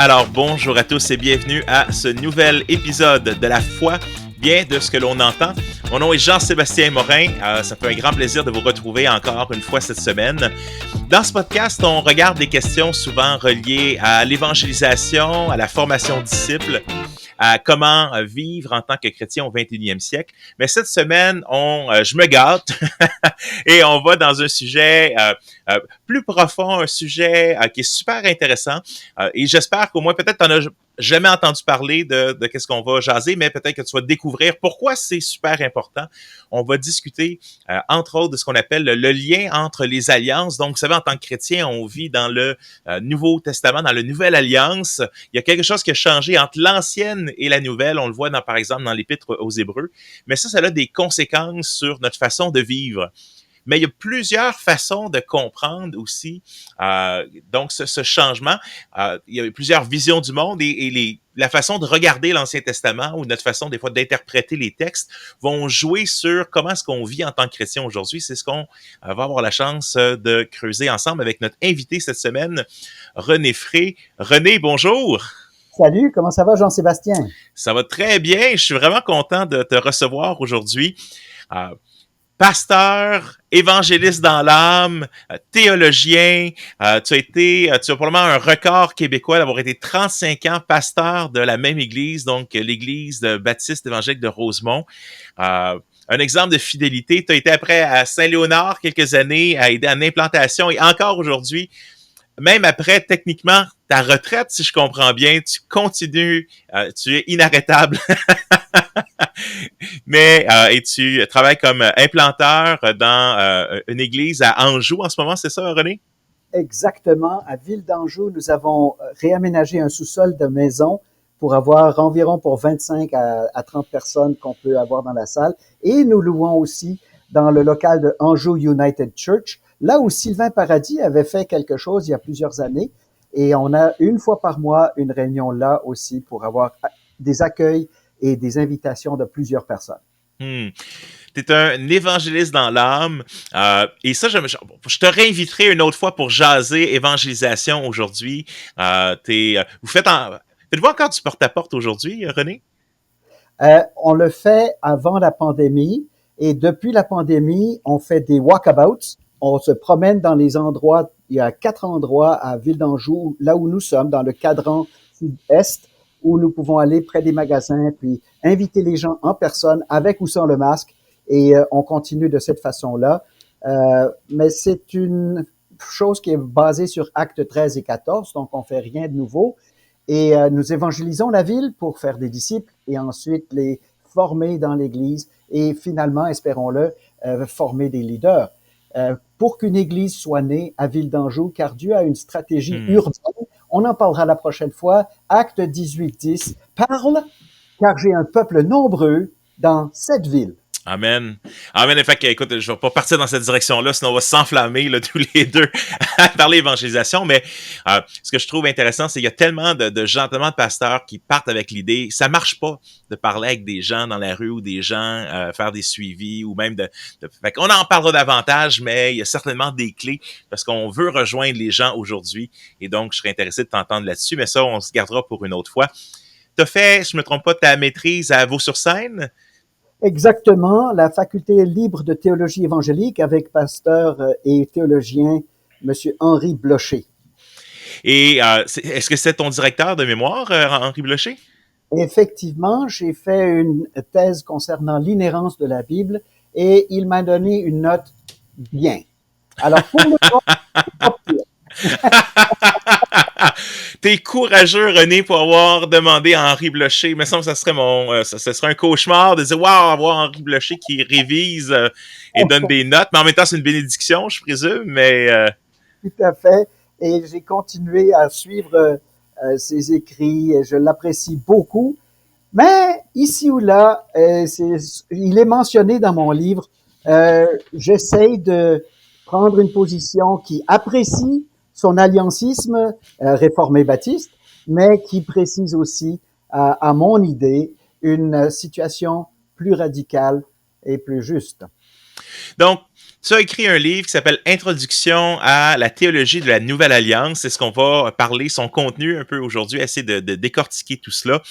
Alors bonjour à tous et bienvenue à ce nouvel épisode de La foi, bien de ce que l'on entend. Mon nom est Jean-Sébastien Morin, ça me fait un grand plaisir de vous retrouver encore une fois cette semaine. Dans ce podcast, on regarde des questions souvent reliées à l'évangélisation, à la formation de disciples, à comment vivre en tant que chrétien au 21e siècle. Mais cette semaine, je me gâte et on va dans un sujet plus profond, un sujet qui est super intéressant. Et j'espère qu'au moins, peut-être tu n'en as jamais entendu parler de qu'est-ce qu'on va jaser, mais peut-être que tu vas découvrir pourquoi c'est super important. On va discuter, entre autres, de ce qu'on appelle le lien entre les alliances. Donc, vous savez, en tant que chrétien, on vit dans le Nouveau Testament, dans la Nouvelle Alliance. Il y a quelque chose qui a changé entre l'ancienne et la nouvelle. On le voit, par exemple, dans l'Épître aux Hébreux. Mais ça a des conséquences sur notre façon de vivre. Mais il y a plusieurs façons de comprendre aussi donc ce changement. Il y a plusieurs visions du monde et la façon de regarder l'Ancien Testament ou notre façon des fois d'interpréter les textes vont jouer sur comment est-ce qu'on vit en tant que chrétien aujourd'hui. C'est ce qu'on va avoir la chance de creuser ensemble avec notre invité cette semaine, René Fré. René, bonjour! Salut, comment ça va, Jean-Sébastien? Ça va très bien. Je suis vraiment content de te recevoir aujourd'hui. Pasteur, évangéliste dans l'âme, théologien, tu as probablement un record québécois d'avoir été 35 ans pasteur de la même église, donc l'église de Baptiste évangélique de Rosemont. Un exemple de fidélité, tu as été après à Saint-Léonard quelques années, à aider en implantation et encore aujourd'hui, même après techniquement ta retraite, si je comprends bien, tu continues, tu es inarrêtable. Mais et tu travailles comme implanteur dans une église à Anjou en ce moment, c'est ça, René? Exactement. À Ville d'Anjou, nous avons réaménagé un sous-sol de maison pour avoir environ pour 25 à 30 personnes qu'on peut avoir dans la salle. Et nous louons aussi dans le local de Anjou United Church, là où Sylvain Paradis avait fait quelque chose il y a plusieurs années. Et on a une fois par mois une réunion là aussi pour avoir des accueils et des invitations de plusieurs personnes. Tu es un évangéliste dans l'âme. Et ça, je te réinviterai une autre fois pour jaser évangélisation aujourd'hui. Faites-vous encore du porte-à-porte aujourd'hui, René? On le fait avant la pandémie et depuis la pandémie, on fait des walkabouts. On se promène dans les endroits. Il y a 4 endroits à Ville d'Anjou, là où nous sommes, dans le cadran sud-est, où nous pouvons aller près des magasins, puis inviter les gens en personne, avec ou sans le masque, et on continue de cette façon-là. Mais c'est une chose qui est basée sur Actes 13 et 14, donc on fait rien de nouveau. Et nous évangélisons la ville pour faire des disciples et ensuite les former dans l'Église et finalement, espérons-le, former des leaders. Pour qu'une Église soit née à Ville d'Anjou, car Dieu a une stratégie urbaine. On en parlera la prochaine fois. Acte 18-10 parle, car j'ai un peuple nombreux dans cette ville. Amen. Amen. Fait que, écoute, je vais pas partir dans cette direction-là, sinon on va s'enflammer là, tous les deux à parler évangélisation. Mais ce que je trouve intéressant, c'est qu'il y a tellement de gens, tellement de pasteurs qui partent avec l'idée. Ça marche pas de parler avec des gens dans la rue ou des gens faire des suivis ou même Fait qu'on en parlera davantage, mais il y a certainement des clés parce qu'on veut rejoindre les gens aujourd'hui. Et donc, je serais intéressé de t'entendre là-dessus, mais ça, on se gardera pour une autre fois. T'as fait, si je me trompe pas, ta maîtrise à Vaux-sur-Seine? Exactement, la faculté libre de théologie évangélique avec pasteur et théologien Monsieur Henri Blocher. Et est-ce que c'est ton directeur de mémoire, Henri Blocher? Effectivement, j'ai fait une thèse concernant l'inhérence de la Bible et il m'a donné une note bien. Alors, pour le moment, T'es courageux, René, pour avoir demandé à Henri Blocher. Il me semble que ça serait ça serait un cauchemar de dire, waouh, avoir Henri Blocher qui révise et donne des notes. Mais en même temps, c'est une bénédiction, je présume, mais... Tout à fait. Et j'ai continué à suivre ses écrits et je l'apprécie beaucoup. Mais ici ou là, il est mentionné dans mon livre, j'essaye de prendre une position qui apprécie son alliancisme réformé baptiste, mais qui précise aussi, à mon idée, une situation plus radicale et plus juste. Donc, Tu as écrit un livre qui s'appelle Introduction à la théologie de la Nouvelle Alliance. C'est ce qu'on va parler, son contenu un peu aujourd'hui, essayer de décortiquer tout cela.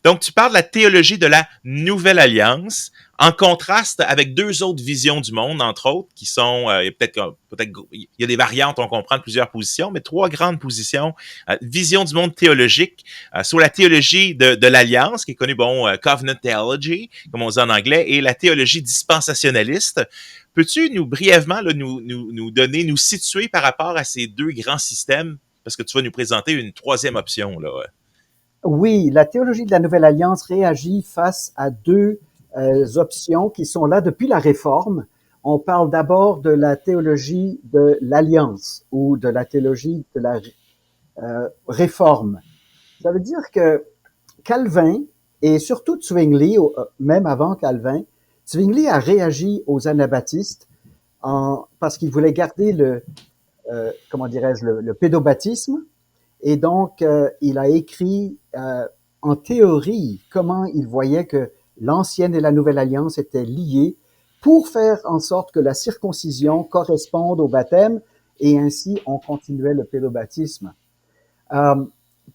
Donc, tu parles de la théologie de la Nouvelle Alliance, en contraste avec deux autres visions du monde, entre autres, qui sont, peut-être, il y a des variantes, on comprend, de plusieurs positions, mais trois grandes positions. Vision du monde théologique, sur la théologie de l'Alliance, qui est connue, Covenant Theology, comme on dit en anglais, et la théologie dispensationaliste. Peux-tu nous, brièvement, là, nous situer par rapport à ces deux grands systèmes? Parce que tu vas nous présenter une troisième option, là. Oui, la théologie de la Nouvelle Alliance réagit face à deux options qui sont là depuis la Réforme. On parle d'abord de la théologie de l'Alliance ou de la théologie de la Réforme. Ça veut dire que Calvin et surtout Zwingli, même avant Calvin, Zwingli a réagi aux anabaptistes parce qu'il voulait garder le pédobaptisme. Et donc, il a écrit en théorie comment il voyait que l'ancienne et la nouvelle alliance étaient liées pour faire en sorte que la circoncision corresponde au baptême et ainsi on continuait le pédobaptisme.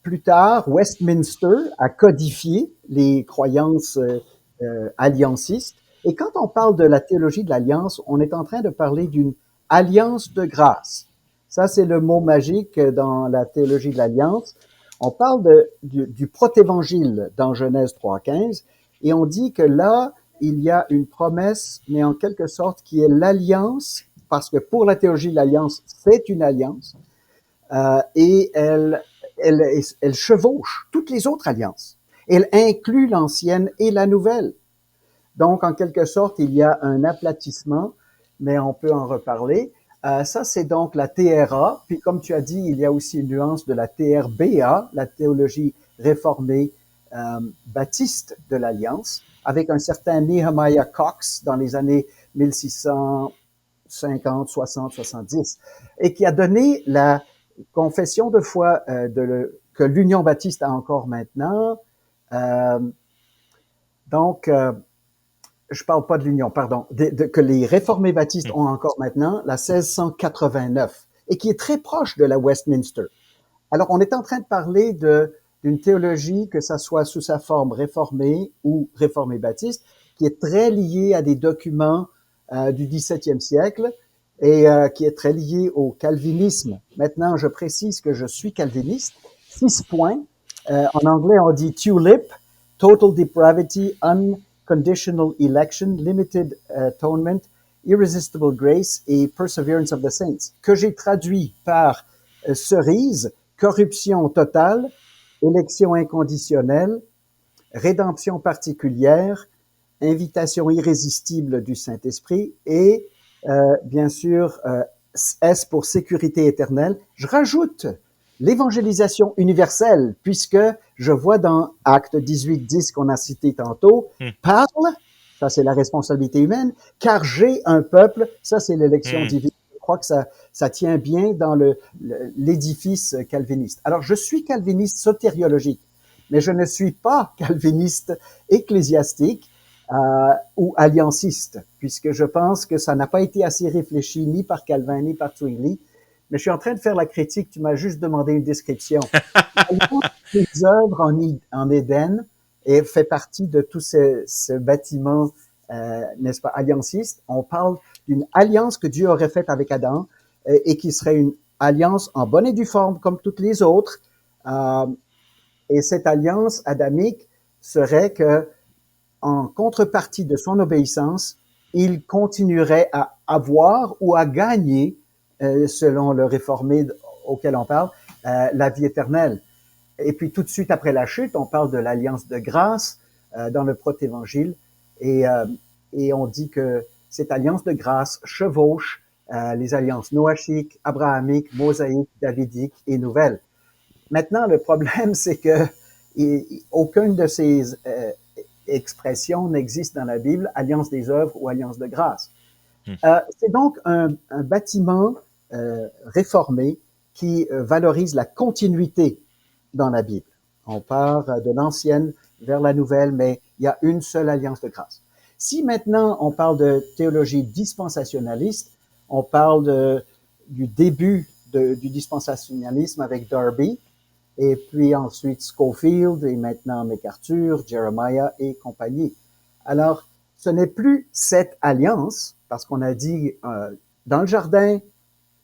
Plus tard, Westminster a codifié les croyances alliancistes. Et quand on parle de la théologie de l'alliance, on est en train de parler d'une alliance de grâce. Ça, c'est le mot magique dans la théologie de l'alliance. On parle du protévangile dans Genèse 3.15 et on dit que là, il y a une promesse, mais en quelque sorte qui est l'alliance, parce que pour la théologie de l'alliance, c'est une alliance, et elle chevauche toutes les autres alliances. Elle inclut l'ancienne et la nouvelle. Donc, en quelque sorte, il y a un aplatissement, mais on peut en reparler. Ça, c'est donc la TRA. Puis, comme tu as dit, il y a aussi une nuance de la TRBA, la théologie réformée baptiste de l'Alliance, avec un certain Nehemiah Cox dans les années 1650, 60, 70, et qui a donné la confession de foi que l'Union baptiste a encore maintenant. Je parle pas de l'Union, pardon, que les réformés baptistes ont encore maintenant, la 1689, et qui est très proche de la Westminster. Alors, on est en train de parler d'une théologie, que ça soit sous sa forme réformée ou réformée baptiste, qui est très liée à des documents du XVIIe siècle et qui est très liée au calvinisme. Maintenant, je précise que je suis calviniste. 6 points. En anglais, on dit TULIP, Total Depravity, Unconditional Election, Limited Atonement, Irresistible Grace et Perseverance of the Saints, que j'ai traduit par cerise, corruption totale, élection inconditionnelle, rédemption particulière, invitation irrésistible du Saint-Esprit et, bien sûr, S pour sécurité éternelle. Je rajoute l'évangélisation universelle, puisque je vois dans Acte 18.10 qu'on a cité tantôt, parle, ça c'est la responsabilité humaine, car j'ai un peuple, ça c'est l'élection divine. Je crois que ça tient bien dans l'édifice calviniste. Alors, je suis calviniste sotériologique, mais je ne suis pas calviniste ecclésiastique ou allianciste, puisque je pense que ça n'a pas été assez réfléchi ni par Calvin ni par Zwingli. Mais je suis en train de faire la critique, tu m'as juste demandé une description. Les œuvres en Éden et fait partie de tout ce bâtiment, n'est-ce pas, allianciste. On parle d'une alliance que Dieu aurait faite avec Adam et qui serait une alliance en bonne et due forme comme toutes les autres. Et cette alliance adamique serait que, en contrepartie de son obéissance, il continuerait à avoir ou à gagner, selon le réformé auquel on parle, la vie éternelle. Et puis tout de suite après la chute, on parle de l'alliance de grâce dans le protévangile et on dit que cette alliance de grâce chevauche les alliances noachiques, abrahamiques, mosaïques, davidiques et nouvelles. Maintenant, le problème, c'est que aucune de ces expressions n'existe dans la Bible, alliance des œuvres ou alliance de grâce. C'est donc un bâtiment réformé qui valorise la continuité dans la Bible. On part de l'ancienne vers la nouvelle, mais il y a une seule alliance de grâce. Si maintenant on parle de théologie dispensationaliste, On parle du début du dispensationalisme avec Darby, et puis ensuite Scofield, et maintenant MacArthur, Jeremiah et compagnie. Alors, ce n'est plus cette alliance, parce qu'on a dit dans le jardin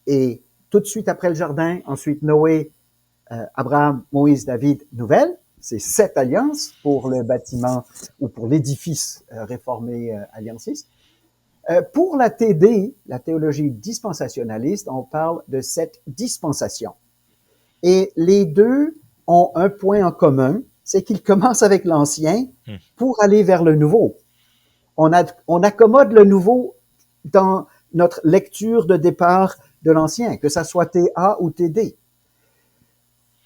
et tout de suite après le jardin, ensuite Noé, Abraham, Moïse, David, nouvelle. C'est cette alliance pour le bâtiment ou pour l'édifice réformé allianciste. Pour la TD, la théologie dispensationaliste, on parle de cette dispensation. Et les deux ont un point en commun, c'est qu'ils commencent avec l'ancien pour aller vers le nouveau. On accommode le nouveau dans notre lecture de départ de l'ancien, que ça soit TA ou TD.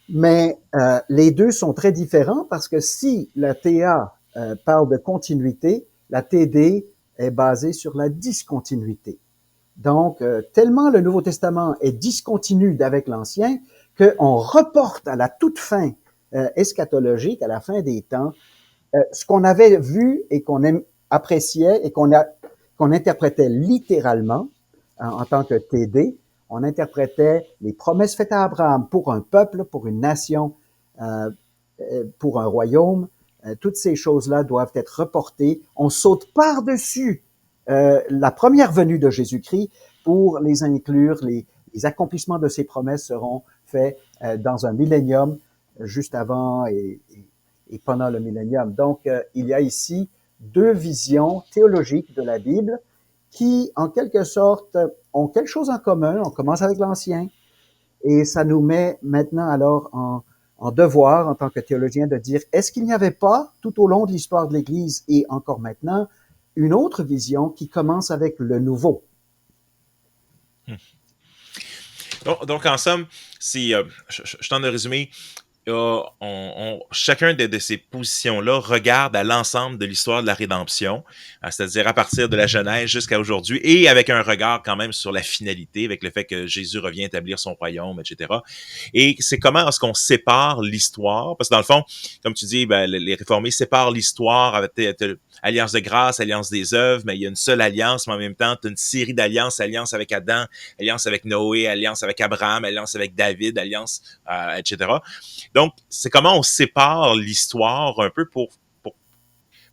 Mais les deux sont très différents parce que si la TA parle de continuité, la TD est basée sur la discontinuité. Donc, tellement le Nouveau Testament est discontinu d'avec l'Ancien qu'on reporte à la toute fin eschatologique, à la fin des temps, ce qu'on avait vu et qu'on appréciait et qu'on interprétait littéralement en tant que TD. On interprétait les promesses faites à Abraham pour un peuple, pour une nation, pour un royaume. Toutes ces choses-là doivent être reportées. On saute par-dessus la première venue de Jésus-Christ pour les inclure. Les accomplissements de ces promesses seront faits dans un millénium, juste avant et pendant le millénium. Donc, il y a ici deux visions théologiques de la Bible qui, en quelque sorte, ont quelque chose en commun. On commence avec l'Ancien et ça nous met maintenant alors en devoir, en tant que théologien, de dire, est-ce qu'il n'y avait pas, tout au long de l'histoire de l'Église et encore maintenant, une autre vision qui commence avec le nouveau? Donc en somme, si je tente de résumer, chacun de ces positions-là regarde à l'ensemble de l'histoire de la rédemption, c'est-à-dire à partir de la Genèse jusqu'à aujourd'hui, et avec un regard quand même sur la finalité, avec le fait que Jésus revient établir son royaume, etc. Et c'est comment est-ce qu'on sépare l'histoire, parce que dans le fond, comme tu dis, ben, les réformés séparent l'histoire avec alliance de grâce, alliance des œuvres, mais il y a une seule alliance, mais en même temps, tu as une série d'alliances, alliance avec Adam, alliance avec Noé, alliance avec Abraham, alliance avec David, alliance, etc. Donc, c'est comment on sépare l'histoire un peu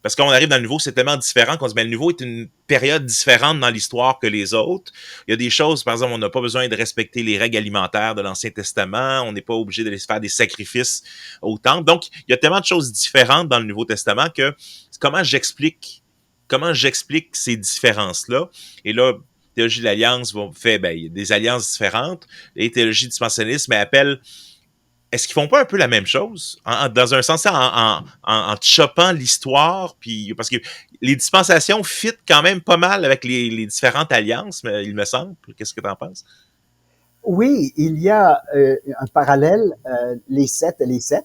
parce qu'on arrive dans le nouveau, c'est tellement différent qu'on se dit, mais le nouveau est une période différente dans l'histoire que les autres. Il y a des choses, par exemple, on n'a pas besoin de respecter les règles alimentaires de l'Ancien Testament, on n'est pas obligé de faire des sacrifices au temple. Donc, il y a tellement de choses différentes dans le Nouveau Testament que comment j'explique ces différences-là. Et là, théologie de l'Alliance fait des alliances différentes. Et théologie dispensationnisme appelle. Est-ce qu'ils font pas un peu la même chose? Dans un sens, en choppant l'histoire, puis parce que les dispensations fit quand même pas mal avec les différentes alliances, mais il me semble. Qu'est-ce que tu en penses? Oui, il y a un parallèle, les 7 et les 7.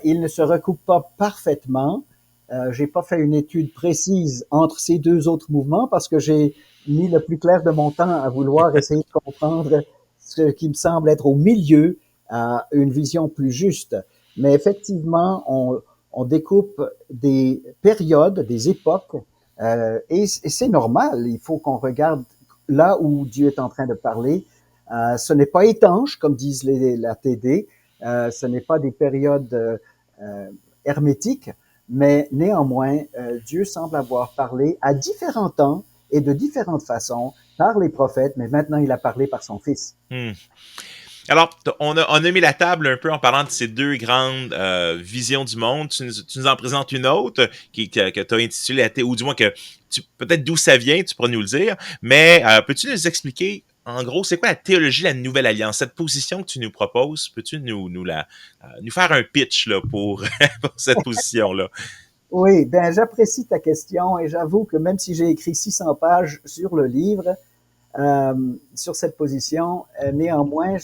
Ils ne se recoupent pas parfaitement. J'ai pas fait une étude précise entre ces deux autres mouvements parce que j'ai mis le plus clair de mon temps à vouloir essayer de comprendre ce qui me semble être au milieu, une vision plus juste. Mais effectivement, on découpe des périodes, des époques, et c'est normal. Il faut qu'on regarde là où Dieu est en train de parler. Ce n'est pas étanche, comme disent la TD. Ce n'est pas des périodes hermétiques, mais néanmoins, Dieu semble avoir parlé à différents temps et de différentes façons par les prophètes, mais maintenant il a parlé par son Fils. Alors, on a mis la table un peu en parlant de ces deux grandes visions du monde. Tu nous en présentes une autre que tu as intitulée, ou du moins que peut-être d'où ça vient, tu pourras nous le dire. Mais peux-tu nous expliquer, en gros, c'est quoi la théologie de la Nouvelle Alliance? Cette position que tu nous proposes, peux-tu nous faire un pitch là, pour cette position-là? Oui, ben j'apprécie ta question et j'avoue que même si j'ai écrit 600 pages sur le livre, sur cette position, néanmoins,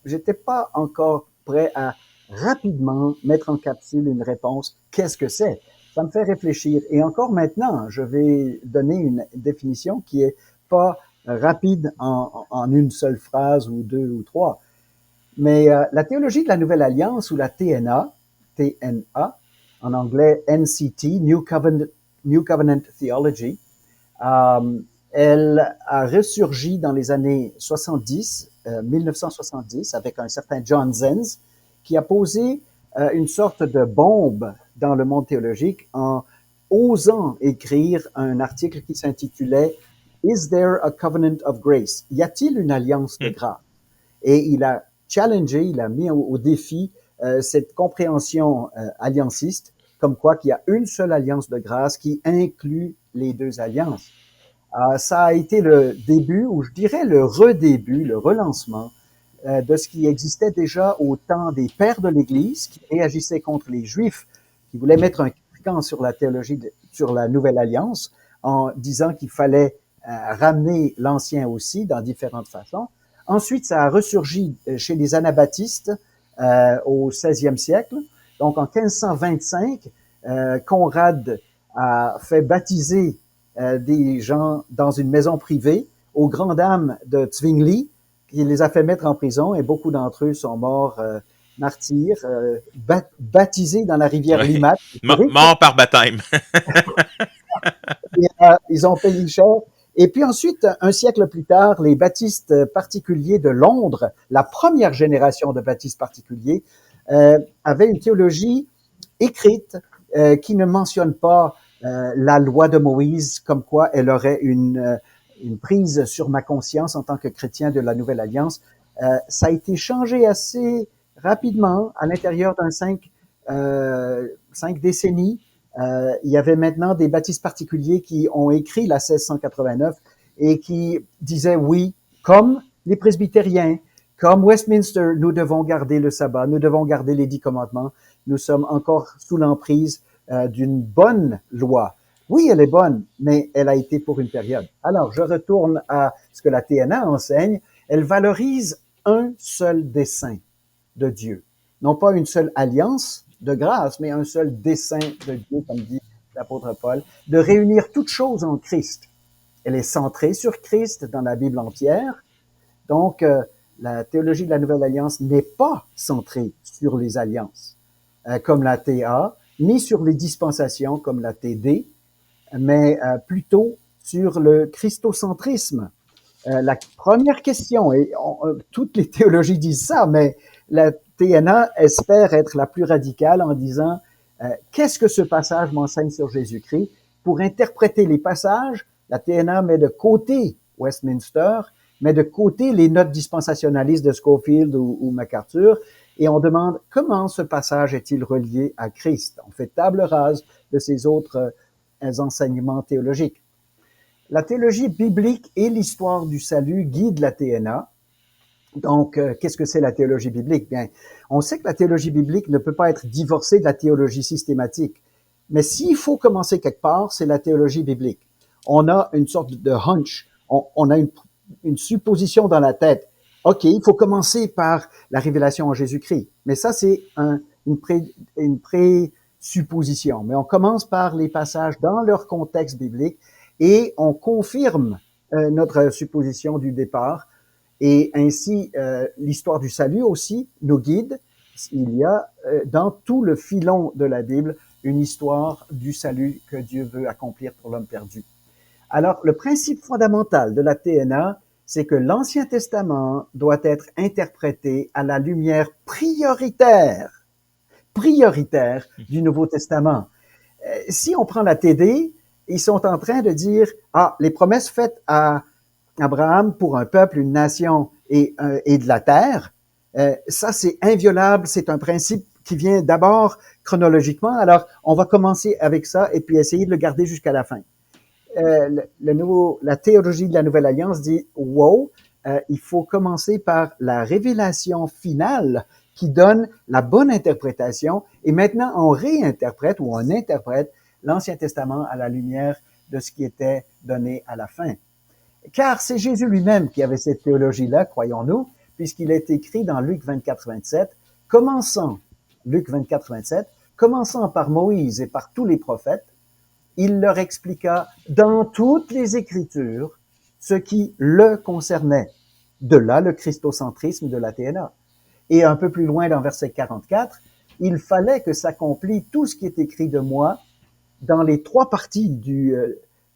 j'étais pas encore prêt à rapidement mettre en capsule une réponse. Qu'est-ce que c'est? Ça me fait réfléchir. Et encore maintenant, je vais donner une définition qui est pas rapide en une seule phrase ou deux ou trois. Mais la théologie de la Nouvelle Alliance ou la TNA, en anglais NCT, New Covenant Theology, Elle a ressurgi dans les années 70, 1970, avec un certain John Zenz, qui a posé une sorte de bombe dans le monde théologique en osant écrire un article qui s'intitulait Is there a covenant of grace? Y a-t-il une alliance de grâce? Et il a challengé, il a mis au défi cette compréhension allianciste, comme quoi qu'il y a une seule alliance de grâce qui inclut les deux alliances. Ça a été le début, ou je dirais le redébut, le relancement de ce qui existait déjà au temps des pères de l'Église qui réagissaient contre les Juifs, qui voulaient mettre un carcan sur la théologie, sur la Nouvelle Alliance, en disant qu'il fallait ramener l'Ancien aussi dans différentes façons. Ensuite, ça a ressurgi chez les anabaptistes au 16e siècle. Donc, en 1525, Conrad a fait baptiser des gens dans une maison privée aux grandes dames de Zwingli, qui les a fait mettre en prison et beaucoup d'entre eux sont morts martyrs, baptisés dans la rivière Limat. Morts par baptême. Ils ont payé cher. Et puis ensuite, un siècle plus tard, les baptistes particuliers de Londres, la première génération de baptistes particuliers, avaient une théologie écrite qui ne mentionne pas la loi de Moïse, comme quoi elle aurait une prise sur ma conscience en tant que chrétien de la Nouvelle Alliance. Ça a été changé assez rapidement à l'intérieur d'un 5 décennies. Il y avait maintenant des baptistes particuliers qui ont écrit la 1689 et qui disaient oui, comme les presbytériens, comme Westminster, nous devons garder le sabbat, nous devons garder les 10 commandements, nous sommes encore sous l'emprise d'une bonne loi. Oui, elle est bonne, mais elle a été pour une période. Alors, je retourne à ce que la TNA enseigne. Elle valorise un seul dessein de Dieu, non pas une seule alliance de grâce, mais un seul dessein de Dieu, comme dit l'apôtre Paul, de réunir toutes choses en Christ. Elle est centrée sur Christ dans la Bible entière. Donc, la théologie de la Nouvelle Alliance n'est pas centrée sur les alliances, comme la TA, ni sur les dispensations, comme la TD, mais plutôt sur le christocentrisme. La première question, et toutes les théologies disent ça, mais la TNA espère être la plus radicale en disant qu'est-ce que ce passage m'enseigne sur Jésus-Christ? Pour interpréter les passages, la TNA met de côté Westminster, met de côté les notes dispensationalistes de Scofield ou MacArthur, et on demande comment ce passage est-il relié à Christ? On fait table rase de ces autres enseignements théologiques. La théologie biblique et l'histoire du salut guident la TNA. Donc, qu'est-ce que c'est la théologie biblique? Bien, on sait que la théologie biblique ne peut pas être divorcée de la théologie systématique. Mais s'il faut commencer quelque part, c'est la théologie biblique. On a une sorte de hunch, on a une supposition dans la tête. OK, il faut commencer par la révélation en Jésus-Christ. Mais ça, c'est une présupposition. Mais on commence par les passages dans leur contexte biblique et on confirme notre supposition du départ. Et ainsi, l'histoire du salut aussi nous guide. Il y a dans tout le filon de la Bible une histoire du salut que Dieu veut accomplir pour l'homme perdu. Alors, le principe fondamental de la TNA, c'est que l'Ancien Testament doit être interprété à la lumière prioritaire du Nouveau Testament. Si on prend la TD, ils sont en train de dire, les promesses faites à Abraham pour un peuple, une nation et de la terre, ça c'est inviolable, c'est un principe qui vient d'abord chronologiquement. Alors, on va commencer avec ça et puis essayer de le garder jusqu'à la fin. La théologie de la Nouvelle Alliance dit, il faut commencer par la révélation finale qui donne la bonne interprétation et maintenant on réinterprète ou on interprète l'Ancien Testament à la lumière de ce qui était donné à la fin. Car c'est Jésus lui-même qui avait cette théologie-là, croyons-nous, puisqu'il est écrit dans Luc 24, 27, Luc 24, 27, commençant par Moïse et par tous les prophètes, il leur expliqua dans toutes les Écritures ce qui le concernait. De là, le christocentrisme de la TNA. Et un peu plus loin, dans verset 44, il fallait que s'accomplisse tout ce qui est écrit de moi dans les trois parties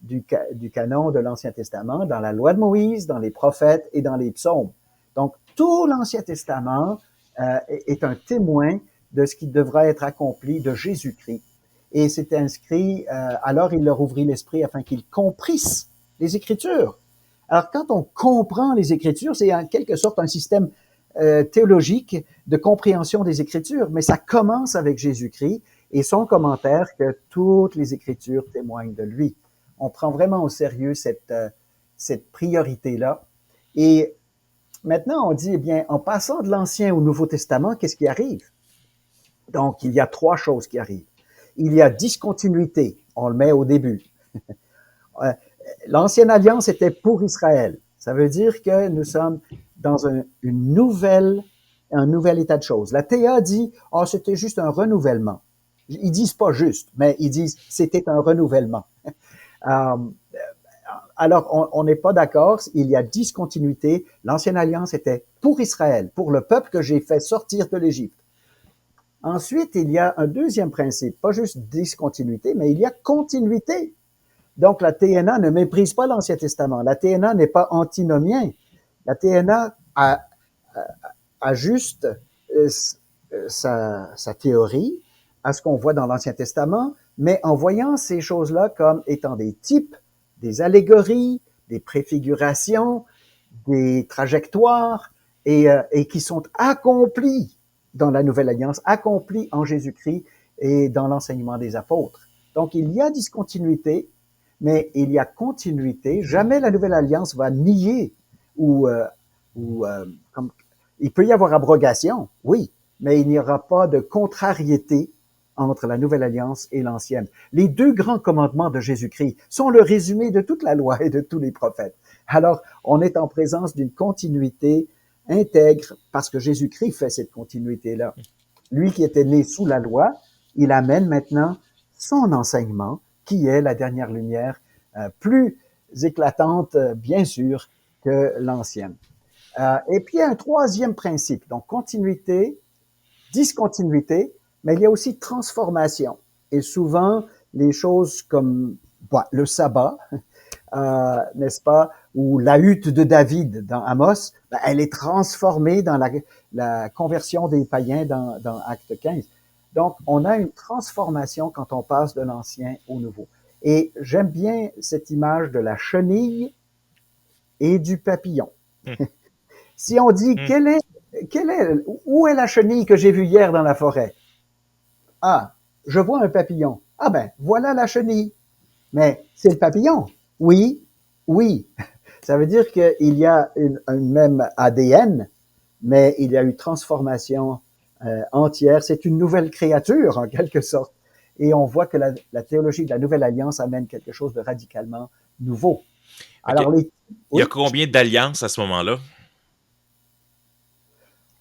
du canon de l'Ancien Testament, dans la loi de Moïse, dans les prophètes et dans les psaumes. Donc, tout l'Ancien Testament est un témoin de ce qui devra être accompli de Jésus-Christ. Et c'était inscrit, alors il leur ouvrit l'esprit afin qu'ils comprissent les Écritures. Alors, quand on comprend les Écritures, c'est en quelque sorte un système théologique de compréhension des Écritures, mais ça commence avec Jésus-Christ et son commentaire que toutes les Écritures témoignent de lui. On prend vraiment au sérieux cette priorité-là. Et maintenant, on dit, eh bien, en passant de l'Ancien au Nouveau Testament, qu'est-ce qui arrive? Donc, il y a trois choses qui arrivent. Il y a discontinuité, on le met au début. L'Ancienne Alliance était pour Israël. Ça veut dire que nous sommes dans un nouvel état de choses. La TA dit, oh, c'était juste un renouvellement. Ils disent pas juste, mais ils disent, c'était un renouvellement. Alors, on n'est pas d'accord, il y a discontinuité. L'Ancienne Alliance était pour Israël, pour le peuple que j'ai fait sortir de l'Égypte. Ensuite, il y a un deuxième principe, pas juste discontinuité, mais il y a continuité. Donc, la TNA ne méprise pas l'Ancien Testament. La TNA n'est pas antinomien. La TNA ajuste sa théorie à ce qu'on voit dans l'Ancien Testament, mais en voyant ces choses-là comme étant des types, des allégories, des préfigurations, des trajectoires, et qui sont accomplies dans la Nouvelle Alliance, accomplies en Jésus-Christ et dans l'enseignement des apôtres. Donc, il y a discontinuité, mais il y a continuité. Jamais la Nouvelle Alliance va nier il peut y avoir abrogation, oui, mais il n'y aura pas de contrariété entre la Nouvelle Alliance et l'Ancienne. Les deux grands commandements de Jésus-Christ sont le résumé de toute la loi et de tous les prophètes. Alors, on est en présence d'une continuité intègre parce que Jésus-Christ fait cette continuité-là. Lui qui était né sous la loi, il amène maintenant son enseignement, qui est la dernière lumière, plus éclatante, bien sûr, que l'ancienne. Et puis, il y a un troisième principe. Donc, continuité, discontinuité, mais il y a aussi transformation. Et souvent, les choses comme le sabbat, n'est-ce pas, ou la hutte de David dans Amos, elle est transformée dans la conversion des païens dans Acte 15. Donc, on a une transformation quand on passe de l'ancien au nouveau. Et j'aime bien cette image de la chenille et du papillon. Si on dit, où est la chenille que j'ai vue hier dans la forêt? Ah, je vois un papillon. Ah ben, voilà la chenille. Mais c'est le papillon. Oui, oui. Ça veut dire qu'il y a un même ADN, mais il y a eu transformation entière. C'est une nouvelle créature, en quelque sorte. Et on voit que la théologie de la Nouvelle Alliance amène quelque chose de radicalement nouveau. Alors, il y a combien d'alliances à ce moment-là?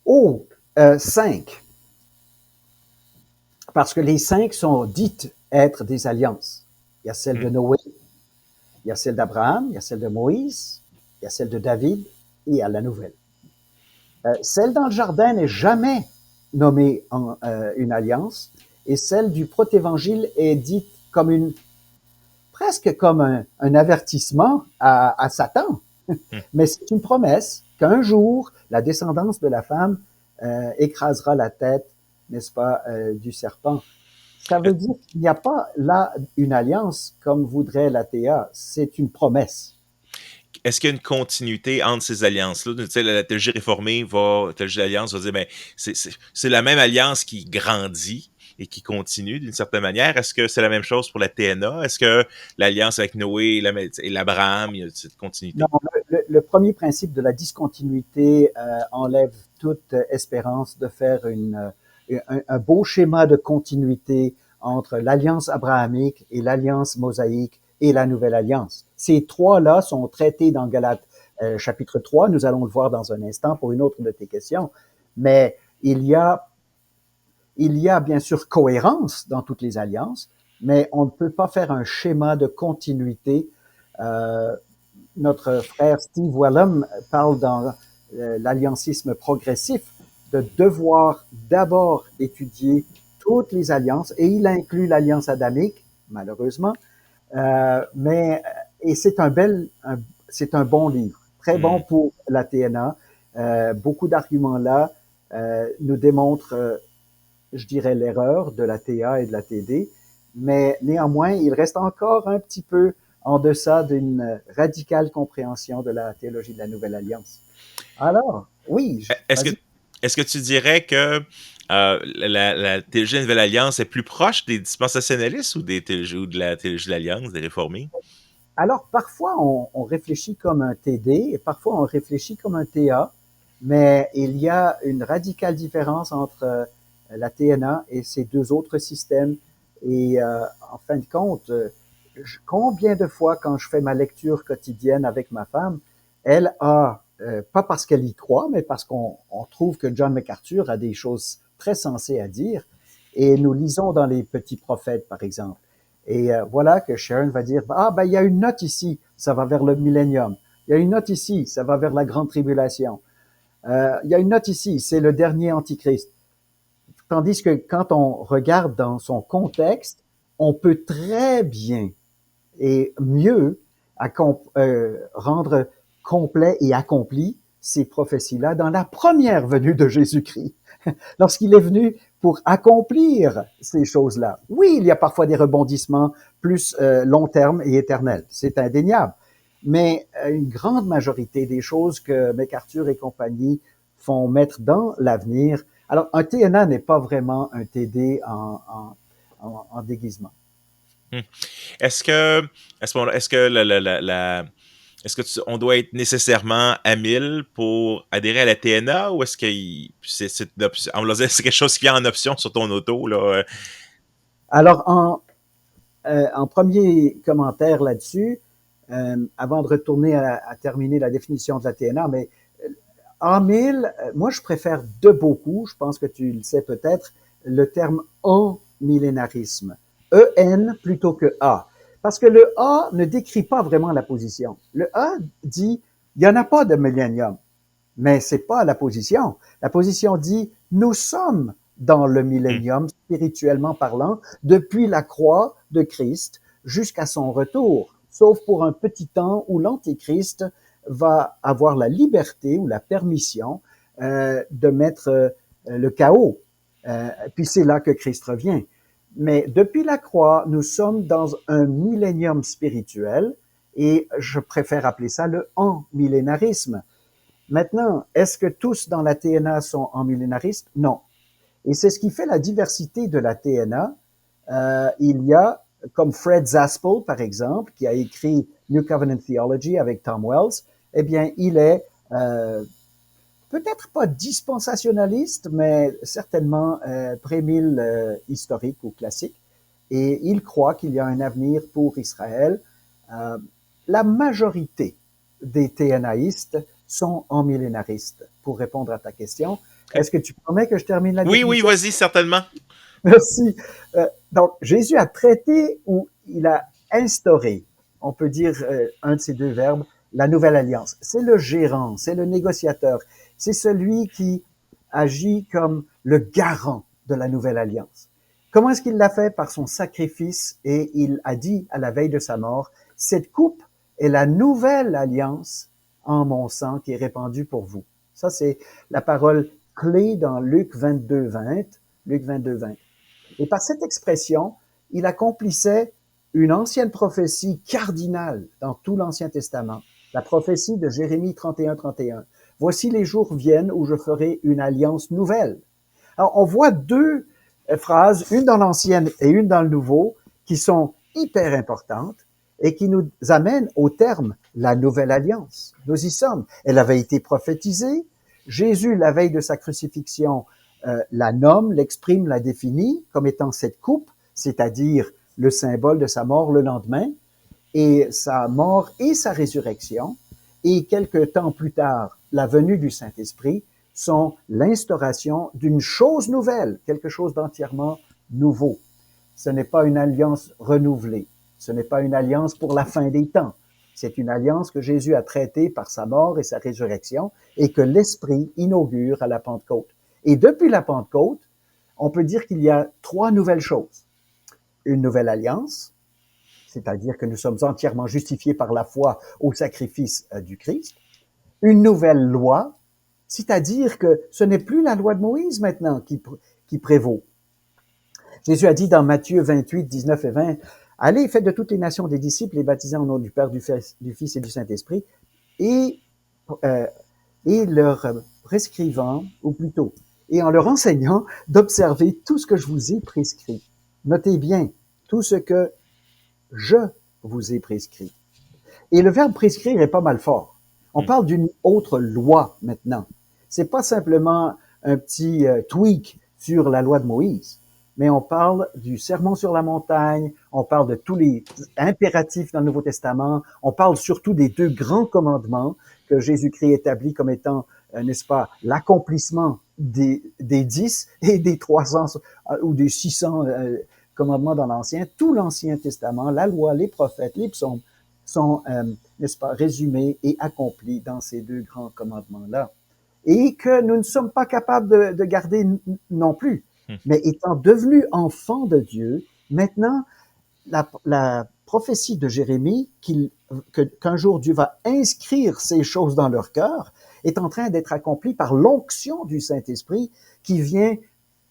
Oh, 5. Parce que les 5 sont dites être des alliances. Il y a celle de Noé, il y a celle d'Abraham, il y a celle de Moïse, il y a celle de David et il y a la nouvelle. Celle dans le jardin n'est jamais nommée une alliance et celle du protévangile est dite comme presque comme un avertissement à Satan. Mais c'est une promesse qu'un jour, la descendance de la femme écrasera la tête, n'est-ce pas, du serpent. Ça veut dire qu'il n'y a pas là une alliance comme voudrait l'ATA, c'est une promesse. Est-ce qu'il y a une continuité entre ces alliances-là? Tu sais, la théologie réformée la théologie d'alliance va dire, ben, c'est la même alliance qui grandit et qui continue d'une certaine manière. Est-ce que c'est la même chose pour la TNA? Est-ce que l'alliance avec Noé et l'Abraham, il y a cette continuité? Non, le premier principe de la discontinuité enlève toute espérance de faire un beau schéma de continuité entre l'alliance abrahamique et l'alliance mosaïque et la nouvelle alliance. Ces trois-là sont traités dans Galates chapitre 3. Nous allons le voir dans un instant pour une autre de tes questions. Mais il y a bien sûr cohérence dans toutes les alliances, mais on ne peut pas faire un schéma de continuité. Notre frère Steve Wellum parle dans l'alliancisme progressif de devoir d'abord étudier toutes les alliances, et il inclut l'alliance adamique, malheureusement, Et c'est un bon livre, très bon Hmm. pour la TNA. Beaucoup d'arguments là nous démontrent, je dirais, l'erreur de la TA et de la TD, mais néanmoins, il reste encore un petit peu en deçà d'une radicale compréhension de la théologie de la Nouvelle Alliance. Alors, oui, Est-ce que, vas-y. est-ce que tu dirais que la théologie de la Nouvelle Alliance est plus proche des dispensationalistes ou ou de la théologie de l'Alliance, des réformés? Alors, parfois, on réfléchit comme un TD et parfois, on réfléchit comme un TA, mais il y a une radicale différence entre la TNA et ces deux autres systèmes. Et en fin de compte, combien de fois, quand je fais ma lecture quotidienne avec ma femme, elle a, pas parce qu'elle y croit, mais parce qu'on trouve que John MacArthur a des choses très sensées à dire, et nous lisons dans les Petits Prophètes, par exemple. Et voilà que Sharon va dire, ah ben il y a une note ici, ça va vers le millénium. Il y a une note ici, ça va vers la grande tribulation. Il y a une note ici, c'est le dernier antichrist. Tandis que quand on regarde dans son contexte, on peut très bien et mieux rendre complet et accompli ces prophéties-là dans la première venue de Jésus-Christ, lorsqu'il est venu pour accomplir ces choses-là. Oui, il y a parfois des rebondissements plus long terme et éternels, c'est indéniable, mais une grande majorité des choses que MacArthur et compagnie font mettre dans l'avenir. Alors, un TNA n'est pas vraiment un TD en déguisement. Hmm. Est-ce que, à ce moment-là, est-ce que est-ce que on doit être nécessairement à 1000 pour adhérer à la TNA ou est-ce que c'est une on va dire, c'est quelque chose qui vient en option sur ton auto, là? Alors, en premier commentaire là-dessus, avant de retourner à terminer la définition de la TNA, mais en 1000, moi je préfère de beaucoup, je pense que tu le sais peut-être, le terme en millénarisme. EN plutôt que A. Parce que le A ne décrit pas vraiment la position. Le A dit, il n'y en a pas de millénium. Mais c'est pas la position. La position dit, nous sommes dans le Hmm. millénium, spirituellement parlant, depuis la croix de Christ jusqu'à son retour, sauf pour un petit temps où l'Antéchrist va avoir la liberté ou la permission de mettre le chaos. Puis c'est là que Christ revient. Mais depuis la croix, nous sommes dans un millénium spirituel et je préfère appeler ça le en-millénarisme. Maintenant, est-ce que tous dans la TNA sont en millénaristes? Non. Et c'est ce qui fait la diversité de la TNA. Il y a, comme Fred Zaspel, par exemple, qui a écrit New Covenant Theology avec Tom Wells, eh bien, il est peut-être pas dispensationaliste, mais certainement prémille historique ou classique. Et il croit qu'il y a un avenir pour Israël. Euh, la majorité des TNAistes sont en millénaristes. Pour répondre à ta question, est-ce que tu promets que je termine la Oui, oui, définition? vas-y, certainement. Merci. Donc, Jésus a traité ou il a instauré, on peut dire un de ces deux verbes, la nouvelle alliance. C'est le gérant, c'est le négociateur, c'est celui qui agit comme le garant de la nouvelle alliance. Comment est-ce qu'il l'a fait? Par son sacrifice, et il a dit à la veille de sa mort, cette coupe est la nouvelle alliance en mon sang qui est répandue pour vous. Ça, c'est la parole clé dans Luc 22, 20. Luc 22, 20. Et par cette expression, il accomplissait une ancienne prophétie cardinale dans tout l'Ancien Testament, la prophétie de Jérémie 31, 31. Voici les jours viennent où je ferai une alliance nouvelle. Alors, on voit deux phrases, une dans l'Ancienne et une dans le Nouveau, qui sont hyper importantes et qui nous amènent au terme la nouvelle alliance. Nous y sommes. Elle avait été prophétisée. Jésus, la veille de sa crucifixion, la nomme, l'exprime, la définit comme étant cette coupe, c'est-à-dire le symbole de sa mort le lendemain, et sa mort et sa résurrection, et quelques temps plus tard, la venue du Saint-Esprit, sont l'instauration d'une chose nouvelle, quelque chose d'entièrement nouveau. Ce n'est pas une alliance renouvelée, ce n'est pas une alliance pour la fin des temps, c'est une alliance que Jésus a traitée par sa mort et sa résurrection et que l'Esprit inaugure à la Pentecôte. Et depuis la Pentecôte, on peut dire qu'il y a trois nouvelles choses. Une nouvelle alliance, c'est-à-dire que nous sommes entièrement justifiés par la foi au sacrifice du Christ. Une nouvelle loi, c'est-à-dire que ce n'est plus la loi de Moïse maintenant qui prévaut. Jésus a dit dans Matthieu 28, 19 et 20, « Allez, faites de toutes les nations des disciples, les baptisant au nom du Père, du Fils et du Saint-Esprit, et, euh, et leur prescrivant, ou plutôt, et en leur enseignant d'observer tout ce que je vous ai prescrit. Notez bien, tout ce que je vous ai prescrit. » Et le verbe prescrire est pas mal fort. On parle d'une autre loi maintenant. C'est pas simplement un petit tweak sur la loi de Moïse, mais on parle du sermon sur la montagne, on parle de tous les impératifs dans le Nouveau Testament, on parle surtout des deux grands commandements que Jésus-Christ établit comme étant, n'est-ce pas, l'accomplissement des 10 et des 300 ou des 600 commandements dans l'Ancien. Tout l'Ancien Testament, la loi, les prophètes, les psaumes, sont, n'est-ce pas, résumés et accomplis dans ces deux grands commandements-là. Et que nous ne sommes pas capables de garder non plus. Mais étant devenus enfants de Dieu, maintenant, la prophétie de Jérémie, qu'un jour Dieu va inscrire ces choses dans leur cœur, est en train d'être accomplie par l'onction du Saint-Esprit qui vient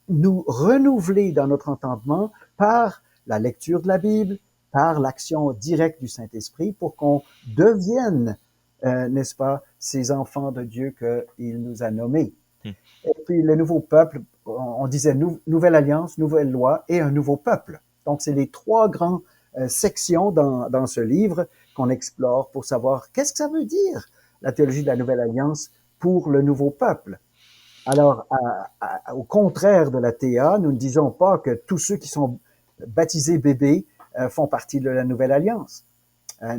nous renouveler dans notre entendement par la lecture de la Bible, par l'action directe du Saint-Esprit pour qu'on devienne, n'est-ce pas, ces enfants de Dieu qu'il nous a nommés. Et puis le nouveau peuple, on disait nouvelle alliance, nouvelle loi et un nouveau peuple. Donc c'est les trois grandes sections dans ce livre qu'on explore pour savoir qu'est-ce que ça veut dire, la théologie de la nouvelle alliance pour le nouveau peuple. Alors, au contraire de la TA, nous ne disons pas que tous ceux qui sont baptisés bébés font partie de la nouvelle alliance.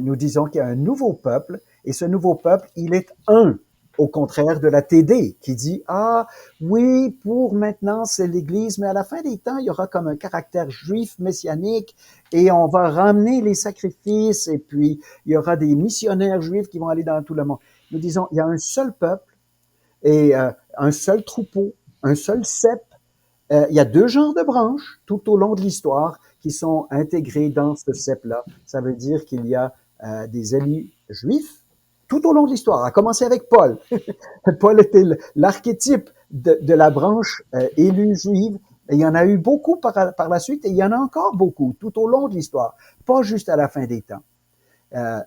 Nous disons qu'il y a un nouveau peuple, et ce nouveau peuple, il est un, au contraire de la TD, qui dit, ah oui, pour maintenant, c'est l'Église, mais à la fin des temps, il y aura comme un caractère juif messianique, et on va ramener les sacrifices, et puis il y aura des missionnaires juifs qui vont aller dans tout le monde. Nous disons, il y a un seul peuple, et un seul troupeau, un seul cep. Il y a deux genres de branches tout au long de l'histoire qui sont intégrés dans ce cep-là. Ça veut dire qu'il y a des élus juifs tout au long de l'histoire, à commencer avec Paul. Paul était l'archétype de la branche élue juive. Et il y en a eu beaucoup par la suite, et il y en a encore beaucoup tout au long de l'histoire, pas juste à la fin des temps.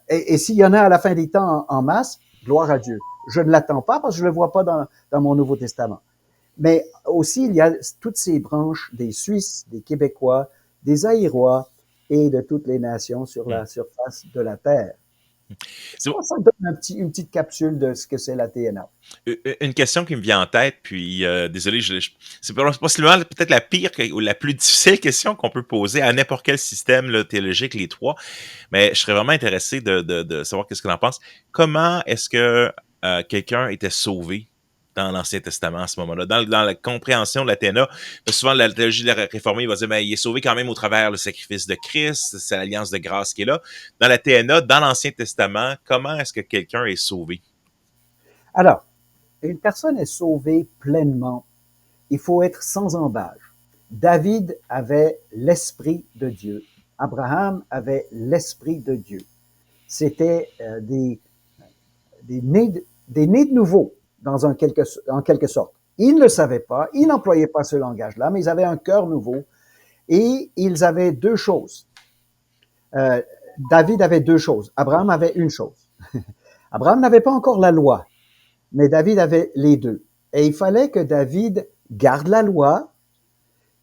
Et s'il y en a à la fin des temps en masse, gloire à Dieu. Je ne l'attends pas parce que je ne le vois pas dans mon Nouveau Testament. Mais aussi, il y a toutes ces branches des Suisses, des Québécois, des Aïrois et de toutes les nations sur la surface de la Terre. Ça donne une petite capsule de ce que c'est la TNA. Une question qui me vient en tête, puis désolé, c'est possiblement peut-être la pire ou la plus difficile question qu'on peut poser à n'importe quel système là, théologique, les trois, mais je serais vraiment intéressé de savoir qu'est-ce que tu en penses. Comment est-ce que quelqu'un était sauvé dans l'Ancien Testament à ce moment-là, dans la compréhension de la TNA? Souvent, la théologie de la réformée, il va dire, il est sauvé quand même au travers le sacrifice de Christ, c'est l'alliance de grâce qui est là. Dans la TNA, dans l'Ancien Testament, comment est-ce que quelqu'un est sauvé? Alors, une personne est sauvée pleinement. Il faut être sans embâche. David avait l'Esprit de Dieu. Abraham avait l'Esprit de Dieu. C'était des nés de nouveau, en quelque sorte. Ils ne le savaient pas, ils n'employaient pas ce langage-là, mais ils avaient un cœur nouveau et ils avaient deux choses. David avait deux choses. Abraham avait une chose. Abraham n'avait pas encore la loi, mais David avait les deux. Et il fallait que David garde la loi,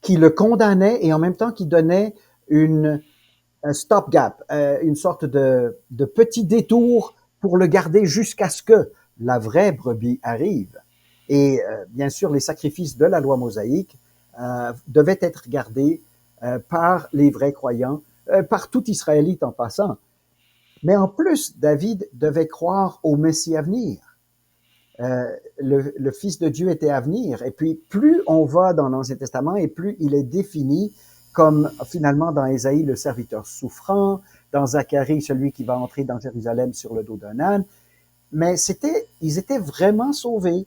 qui le condamnait et en même temps qui donnait un stopgap, une sorte de petit détour pour le garder jusqu'à ce que la vraie brebis arrive. Et bien sûr, les sacrifices de la loi mosaïque devaient être gardés par les vrais croyants, par tout Israélite en passant. Mais en plus, David devait croire au Messie à venir. Le Fils de Dieu était à venir. Et puis, plus on va dans l'Ancien Testament et plus il est défini comme finalement dans Ésaïe, le serviteur souffrant, dans Zacharie, celui qui va entrer dans Jérusalem sur le dos d'un âne. Mais ils étaient vraiment sauvés.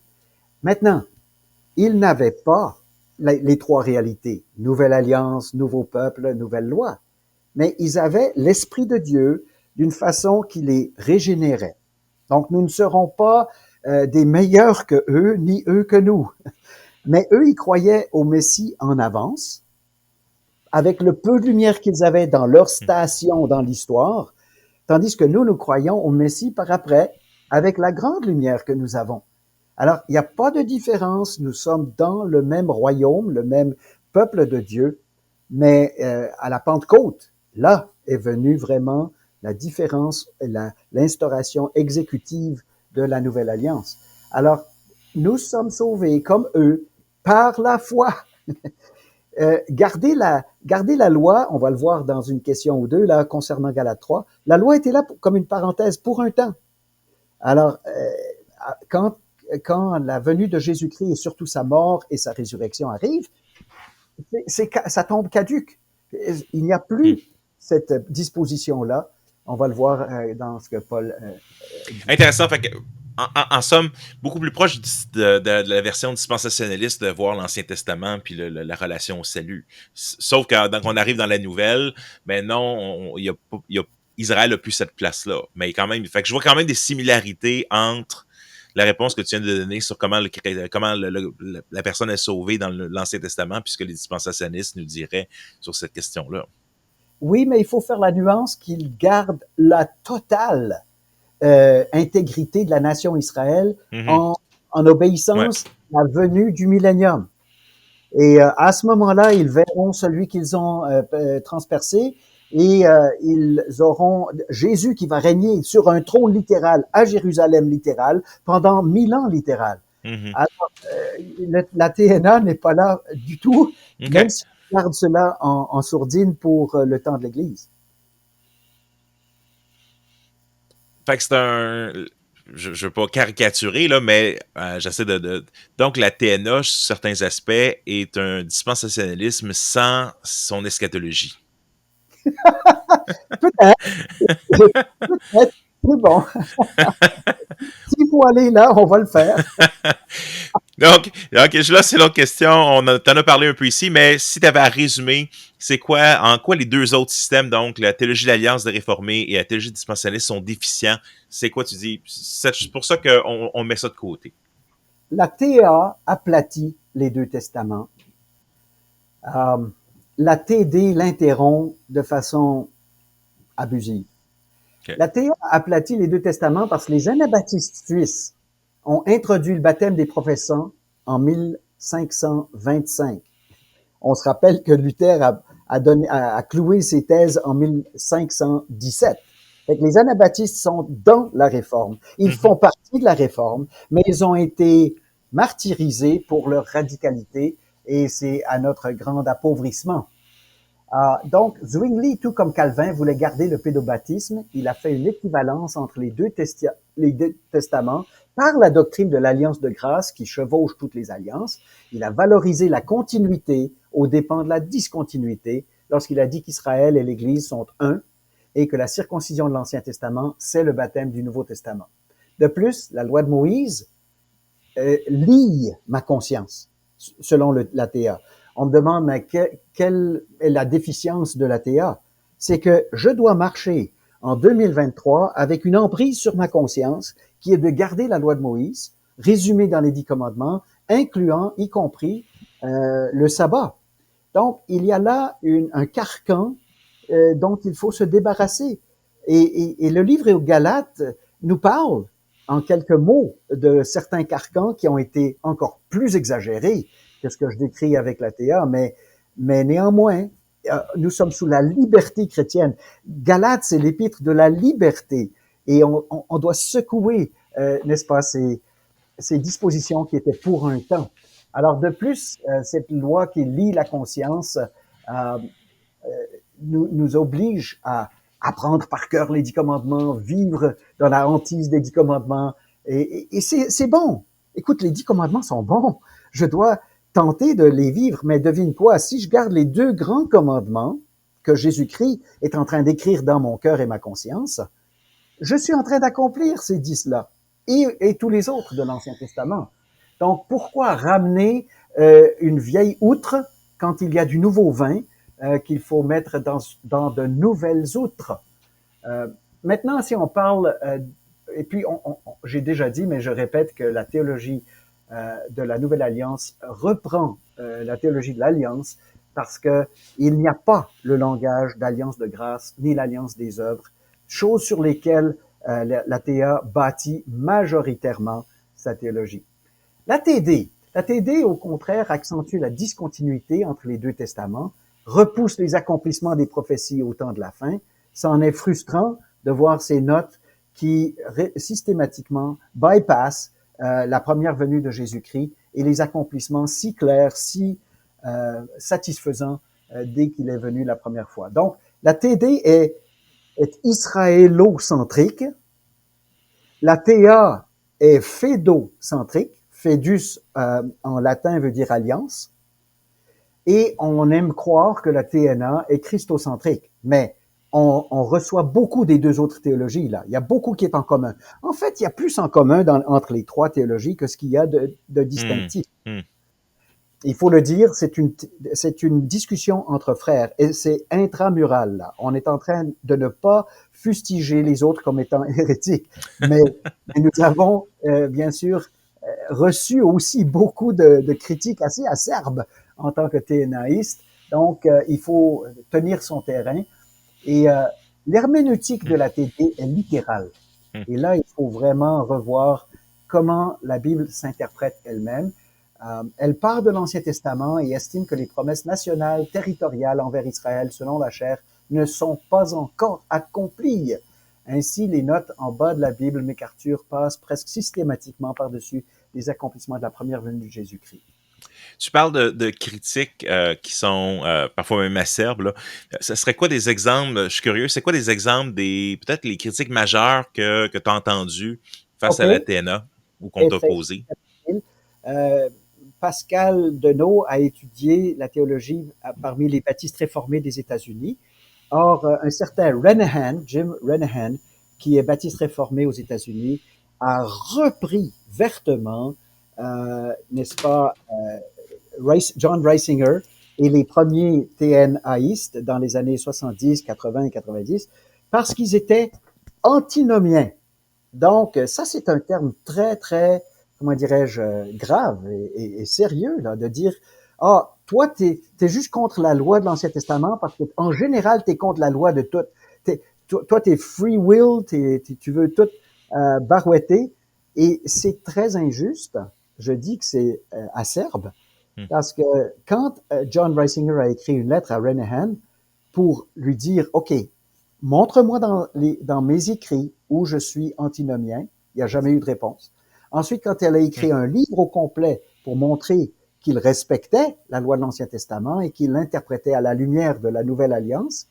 Maintenant, ils n'avaient pas les trois réalités. Nouvelle alliance, nouveau peuple, nouvelle loi. mais ils avaient l'Esprit de Dieu d'une façon qui les régénérait. Donc, nous ne serons pas des meilleurs que eux, ni eux que nous. Mais eux, ils croyaient au Messie en avance, avec le peu de lumière qu'ils avaient dans leur station dans l'histoire, tandis que nous croyons au Messie par après, avec la grande lumière que nous avons. Alors, il n'y a pas de différence, nous sommes dans le même royaume, le même peuple de Dieu, mais à la Pentecôte, là est venue vraiment la différence, l'instauration exécutive de la nouvelle alliance. Alors, nous sommes sauvés comme eux par la foi. Garder la loi, on va le voir dans une question ou deux là concernant Galates 3, la loi était là comme une parenthèse pour un temps. Alors, quand la venue de Jésus-Christ et surtout sa mort et sa résurrection arrivent, ça tombe caduque. Il n'y a plus cette disposition-là. On va le voir dans ce que Paul dit. Intéressant. Fait que, en somme, beaucoup plus proche de la version dispensationaliste de voir l'Ancien Testament puis la relation au salut. Sauf que quand on arrive dans la nouvelle, ben non, Israël n'a plus cette place-là. Mais quand même, fait que je vois quand même des similarités entre la réponse que tu viens de donner sur comment la personne est sauvée dans l'Ancien Testament, puisque les dispensationnistes nous diraient sur cette question-là. Oui, mais il faut faire la nuance qu'il garde la totale intégrité de la nation Israël en obéissance à la venue du millénium. Et à ce moment-là, ils verront celui qu'ils ont transpercé et ils auront Jésus qui va régner sur un trône littéral à Jérusalem littéral pendant 1000 ans littéral. Alors, la TNA n'est pas là du tout, même si on garde cela en sourdine pour le temps de l'Église. Fait que c'est un... Je veux pas caricaturer, là, mais j'essaie Donc, la TNA, sur certains aspects, est un dispensationalisme sans son eschatologie. Peut-être. Peut-être. C'est bon. S'il faut aller là, on va le faire. Donc, là, c'est l'autre question. T'en as parlé un peu ici, mais si tu avais à résumer, en quoi les deux autres systèmes, donc la théologie de l'Alliance des Réformés et la théologie dispensationaliste, sont déficients? C'est quoi tu dis? C'est pour ça qu'on met ça de côté. La TA aplatit les deux testaments. La TD l'interrompt de façon abusive. Okay. La TA aplatit les deux testaments parce que les anabaptistes suisses ont introduit le baptême des professants en 1525. On se rappelle que Luther a cloué ses thèses en 1517. Fait que les anabaptistes sont dans la réforme. Ils font partie de la réforme, mais ils ont été martyrisés pour leur radicalité et c'est à notre grand appauvrissement. Donc, Zwingli, tout comme Calvin, voulait garder le pédobaptisme. Il a fait une équivalence entre les deux testaments par la doctrine de l'alliance de grâce qui chevauche toutes les alliances. Il a valorisé la continuité aux dépens de la discontinuité lorsqu'il a dit qu'Israël et l'Église sont un et que la circoncision de l'Ancien Testament, c'est le baptême du Nouveau Testament. De plus, la loi de Moïse lie ma conscience, selon la TA. On me demande mais quelle est la déficience de la TA? C'est que je dois marcher en 2023 avec une emprise sur ma conscience qui est de garder la loi de Moïse, résumée dans les 10 commandements, incluant, y compris, le sabbat. Donc, il y a là un carcan dont il faut se débarrasser. Et le livre aux Galates nous parle en quelques mots de certains carcans qui ont été encore plus exagérés que ce que je décris avec la TA, mais néanmoins, nous sommes sous la liberté chrétienne. Galates, c'est l'épître de la liberté. Et on doit secouer, n'est-ce pas, ces dispositions qui étaient pour un temps. Alors, de plus, cette loi qui lie la conscience nous oblige à apprendre par cœur les 10 commandements, vivre dans la hantise des 10 commandements. Et c'est bon. Écoute, les 10 commandements sont bons. Je dois tenter de les vivre, mais devine quoi, si je garde les 2 grands commandements que Jésus-Christ est en train d'écrire dans mon cœur et ma conscience, je suis en train d'accomplir ces 10-là et tous les autres de l'Ancien Testament. Donc, pourquoi ramener une vieille outre quand il y a du nouveau vin? qu'il faut mettre dans de nouvelles outres. Maintenant, si on parle, et puis j'ai déjà dit, mais je répète que la théologie de la Nouvelle Alliance reprend la théologie de l'Alliance parce que il n'y a pas le langage d'alliance de grâce ni l'alliance des œuvres, choses sur lesquelles la TA bâtit majoritairement sa théologie. La TD, au contraire, accentue la discontinuité entre les deux testaments, repousse les accomplissements des prophéties au temps de la fin. Ça en est frustrant de voir ces notes qui systématiquement bypassent la première venue de Jésus-Christ et les accomplissements si clairs, si satisfaisants dès qu'il est venu la première fois. Donc, la TD est israélo-centrique. La TA est fédocentrique. Fédus en latin veut dire alliance. Et on aime croire que la TNA est christocentrique. Mais on reçoit beaucoup des deux autres théologies, là. Il y a beaucoup qui est en commun. En fait, il y a plus en commun entre les trois théologies que ce qu'il y a de distinctif. Il faut le dire, c'est une discussion entre frères et c'est intramural, là. On est en train de ne pas fustiger les autres comme étant hérétiques. Mais nous avons, bien sûr, reçu aussi beaucoup de critiques assez acerbes en tant que TNAiste. Donc, il faut tenir son terrain. Et l'herméneutique de la TD est littérale. Et là, il faut vraiment revoir comment la Bible s'interprète elle-même. Elle part de l'Ancien Testament et estime que les promesses nationales, territoriales envers Israël, selon la chair, ne sont pas encore accomplies. Ainsi, les notes en bas de la Bible, MacArthur passe presque systématiquement par-dessus les accomplissements de la première venue de Jésus-Christ. Tu parles de critiques qui sont parfois même acerbes. Là. Ce serait quoi des exemples? Je suis curieux. C'est quoi des exemples des peut-être les critiques majeures que tu as entendues face à la TNA ou qu'on t'a posées? Pascal Denot a étudié la théologie parmi les baptistes réformés des États-Unis. Or, un certain Renehan, Jim Renehan, qui est baptiste réformé aux États-Unis, a repris vertement, n'est-ce pas, John Reisinger et les premiers TNAistes dans les années 70, 80 et 90, parce qu'ils étaient antinomiens. Donc, ça, c'est un terme très, très, comment dirais-je, grave et sérieux, là, de dire, ah, toi, t'es juste contre la loi de l'Ancien Testament parce que, en général, t'es contre la loi de tout. Toi, t'es free will, tu veux tout barouetter. Et c'est très injuste. Je dis que c'est acerbe. Parce que quand John Reisinger a écrit une lettre à Renehan pour lui dire, OK, montre-moi dans mes écrits où je suis antinomien, il n'y a jamais eu de réponse. Ensuite, quand elle a écrit un livre au complet pour montrer qu'il respectait la loi de l'Ancien Testament et qu'il l'interprétait à la lumière de la Nouvelle Alliance,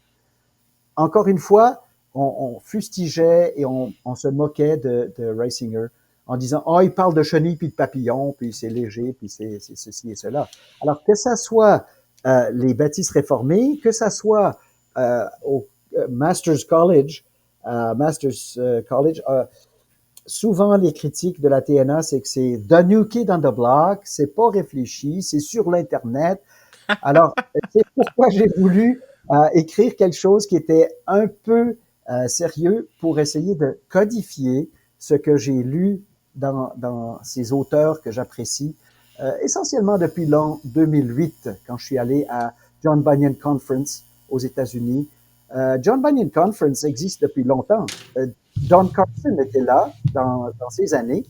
encore une fois, on fustigeait et on se moquait de Reisinger en disant « Oh, il parle de chenilles puis de papillons, puis c'est léger, puis c'est ceci et cela. » Alors que ça soit les baptistes réformés, que ça soit au Masters College, souvent les critiques de la TNA, c'est que c'est « the new kid on the block », c'est pas réfléchi, c'est sur l'Internet. Alors, c'est pourquoi j'ai voulu écrire quelque chose qui était un peu sérieux pour essayer de codifier ce que j'ai lu dans ces auteurs que j'apprécie, essentiellement depuis l'an 2008, quand je suis allé à John Bunyan Conference aux États-Unis. John Bunyan Conference existe depuis longtemps. Don Carson était là dans ces années.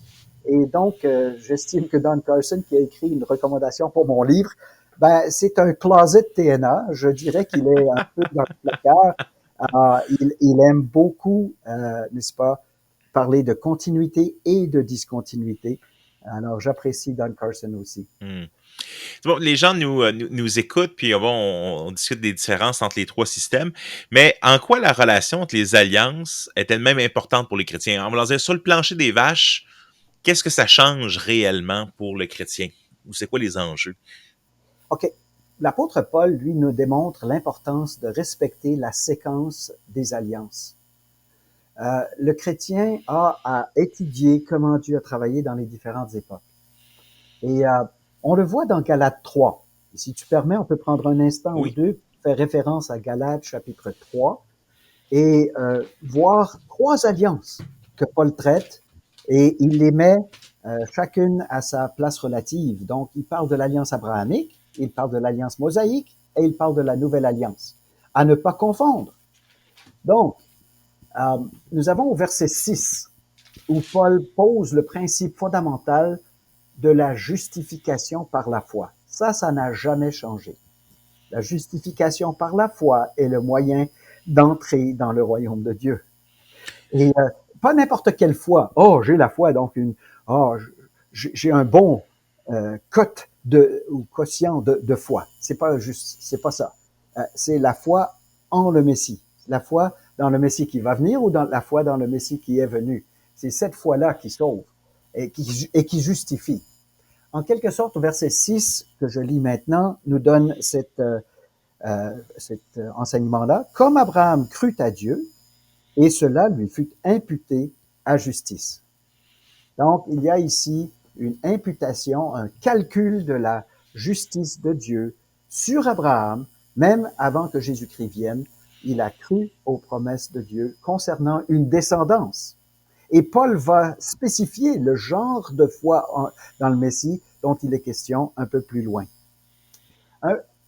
Et donc, j'estime que Don Carson, qui a écrit une recommandation pour mon livre, ben, c'est un closet TNA. Je dirais qu'il est un peu dans le placard. Il aime beaucoup, n'est-ce pas, parler de continuité et de discontinuité. Alors, j'apprécie Don Carson aussi. Bon, les gens nous écoutent, puis on discute des différences entre les trois systèmes, mais en quoi la relation entre les alliances est elle-même importante pour les chrétiens? On va leur dire, sur le plancher des vaches, qu'est-ce que ça change réellement pour le chrétien? Ou c'est quoi les enjeux? OK. L'apôtre Paul, lui, nous démontre l'importance de respecter la séquence des alliances. Le chrétien a à étudier comment Dieu a travaillé dans les différentes époques. Et on le voit dans Galates 3. Et si tu permets, on peut prendre un instant ou deux, fait référence à Galates chapitre 3 et voir 3 alliances que Paul traite et il les met chacune à sa place relative. Donc, il parle de l'alliance abrahamique, il parle de l'alliance mosaïque et il parle de la nouvelle alliance. À ne pas confondre. Donc, nous avons au verset 6 où Paul pose le principe fondamental de la justification par la foi. Ça n'a jamais changé. La justification par la foi est le moyen d'entrer dans le royaume de Dieu. Et pas n'importe quelle foi. Oh, j'ai la foi, donc j'ai un bon cote ou quotient de foi. C'est pas juste, c'est pas ça. C'est la foi en le Messie. La foi dans le Messie qui va venir ou dans la foi dans le Messie qui est venu. C'est cette foi-là qui sauve et qui justifie. En quelque sorte, au verset 6 que je lis maintenant nous donne cet enseignement-là. Comme Abraham crut à Dieu, et cela lui fut imputé à justice. Donc, il y a ici une imputation, un calcul de la justice de Dieu sur Abraham, même avant que Jésus-Christ vienne. Il a cru aux promesses de Dieu concernant une descendance. Et Paul va spécifier le genre de foi dans le Messie dont il est question un peu plus loin.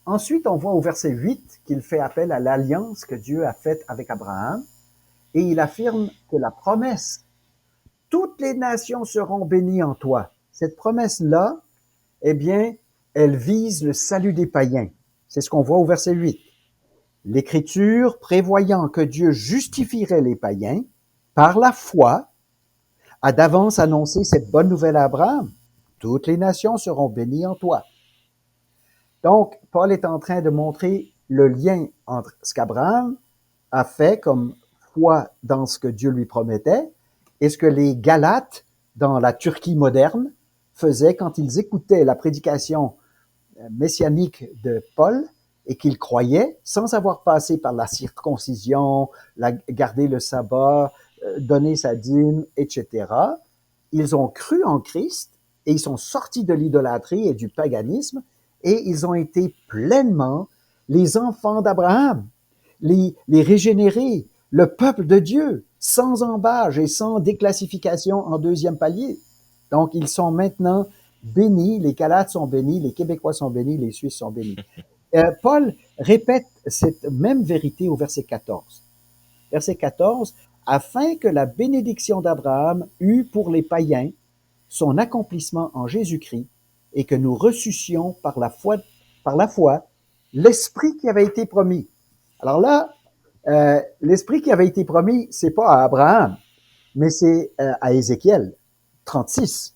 Ensuite, on voit au verset 8 qu'il fait appel à l'alliance que Dieu a faite avec Abraham et il affirme que la promesse, toutes les nations seront bénies en toi. Cette promesse-là, eh bien, elle vise le salut des païens. C'est ce qu'on voit au verset 8. L'Écriture, prévoyant que Dieu justifierait les païens par la foi, a d'avance annoncé cette bonne nouvelle à Abraham. Toutes les nations seront bénies en toi. Donc, Paul est en train de montrer le lien entre ce qu'Abraham a fait comme foi dans ce que Dieu lui promettait et ce que les Galates, dans la Turquie moderne, faisaient quand ils écoutaient la prédication messianique de Paul et qu'ils croyaient, sans avoir passé par la circoncision, garder le sabbat, donner sa dîme, etc. Ils ont cru en Christ et ils sont sortis de l'idolâtrie et du paganisme et ils ont été pleinement les enfants d'Abraham, les régénérés, le peuple de Dieu, sans embâge et sans déclassification en deuxième palier. Donc, ils sont maintenant bénis, les Galates sont bénis, les Québécois sont bénis, les Suisses sont bénis. Paul répète cette même vérité au verset 14. Verset 14, afin que la bénédiction d'Abraham eût pour les païens son accomplissement en Jésus-Christ et que nous reçussions par la foi l'esprit qui avait été promis. Alors là, l'esprit qui avait été promis, c'est pas à Abraham, mais c'est à Ézéchiel 36,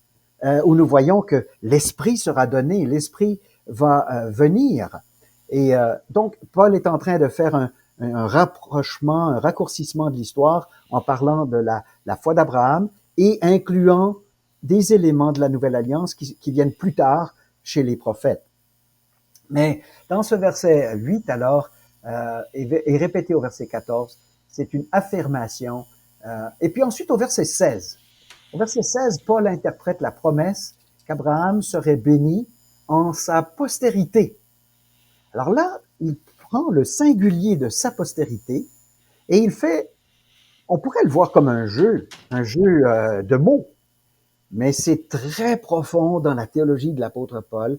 où nous voyons que l'esprit sera donné, l'esprit va venir. Et donc, Paul est en train de faire un rapprochement, un raccourcissement de l'histoire en parlant de la foi d'Abraham et incluant des éléments de la Nouvelle Alliance qui viennent plus tard chez les prophètes. Mais dans ce verset 8, alors, est répété au verset 14, c'est une affirmation. Et puis ensuite au verset 16. Au verset 16, Paul interprète la promesse qu'Abraham serait béni en sa postérité. Alors là, il prend le singulier de sa postérité et il fait, on pourrait le voir comme un jeu de mots, mais c'est très profond dans la théologie de l'apôtre Paul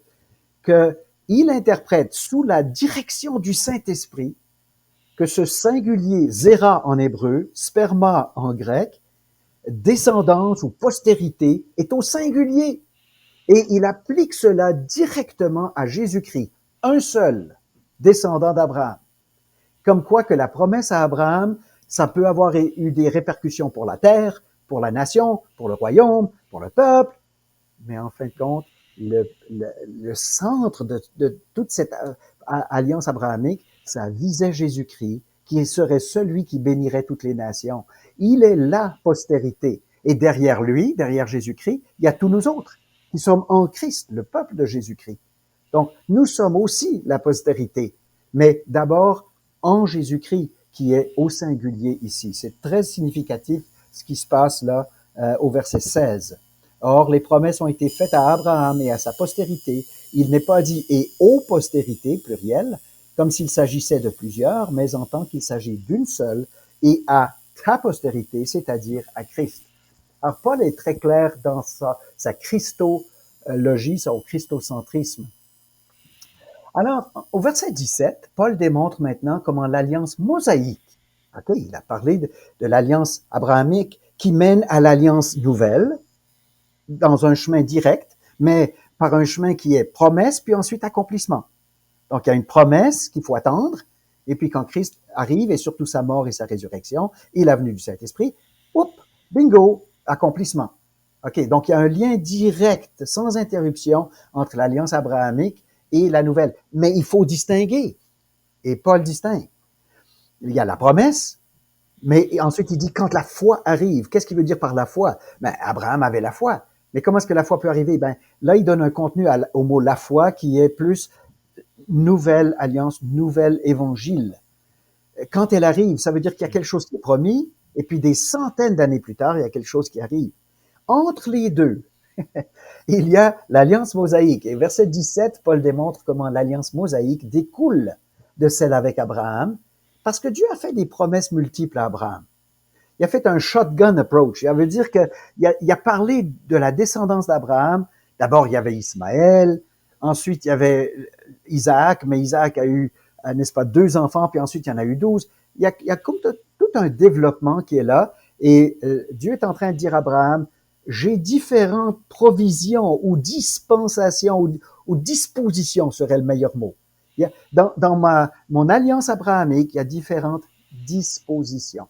qu'il interprète sous la direction du Saint-Esprit que ce singulier zéra en hébreu, sperma en grec, descendance ou postérité est au singulier et il applique cela directement à Jésus-Christ, un seul descendant d'Abraham. Comme quoi que la promesse à Abraham, ça peut avoir eu des répercussions pour la terre, pour la nation, pour le royaume, pour le peuple, mais en fin de compte, le centre de toute cette alliance abrahamique, ça visait Jésus-Christ, qui serait celui qui bénirait toutes les nations. Il est la postérité. Et derrière lui, derrière Jésus-Christ, il y a tous nous autres qui sommes en Christ, le peuple de Jésus-Christ. Donc, nous sommes aussi la postérité, mais d'abord en Jésus-Christ, qui est au singulier ici. C'est très significatif ce qui se passe là au verset 16. Or, les promesses ont été faites à Abraham et à sa postérité. Il n'est pas dit « et aux postérités », pluriel, comme s'il s'agissait de plusieurs, mais en tant qu'il s'agit d'une seule, et à ta postérité, c'est-à-dire à Christ. Alors, Paul est très clair dans sa christologie, son christocentrisme. Alors, au verset 17, Paul démontre maintenant comment l'alliance mosaïque, okay, il a parlé de l'alliance abrahamique qui mène à l'alliance nouvelle, dans un chemin direct, mais par un chemin qui est promesse, puis ensuite accomplissement. Donc, il y a une promesse qu'il faut attendre, et puis quand Christ arrive, et surtout sa mort et sa résurrection, et la venue du Saint-Esprit, oups, bingo, accomplissement. OK, donc il y a un lien direct, sans interruption, entre l'alliance abrahamique et la nouvelle. Mais il faut distinguer, et Paul distingue. Il y a la promesse, mais ensuite il dit quand la foi arrive. Qu'est-ce qu'il veut dire par la foi? Ben, Abraham avait la foi. Mais comment est-ce que la foi peut arriver? Ben, là, il donne un contenu au mot la foi qui est plus nouvelle alliance, nouvel évangile. Quand elle arrive, ça veut dire qu'il y a quelque chose qui est promis, et puis des centaines d'années plus tard, il y a quelque chose qui arrive. Entre les deux, il y a l'alliance mosaïque. Et verset 17, Paul démontre comment l'alliance mosaïque découle de celle avec Abraham, parce que Dieu a fait des promesses multiples à Abraham. Il a fait un shotgun approach. Ça veut dire qu'il a parlé de la descendance d'Abraham. D'abord, il y avait Ismaël. Ensuite, il y avait Isaac, mais Isaac a eu, n'est-ce pas, 2 enfants, puis ensuite, il y en a eu 12. Il y a comme tout un développement qui est là. Et Dieu est en train de dire à Abraham, j'ai différentes provisions ou dispensations ou dispositions serait le meilleur mot. Dans mon alliance abrahamique, il y a différentes dispositions.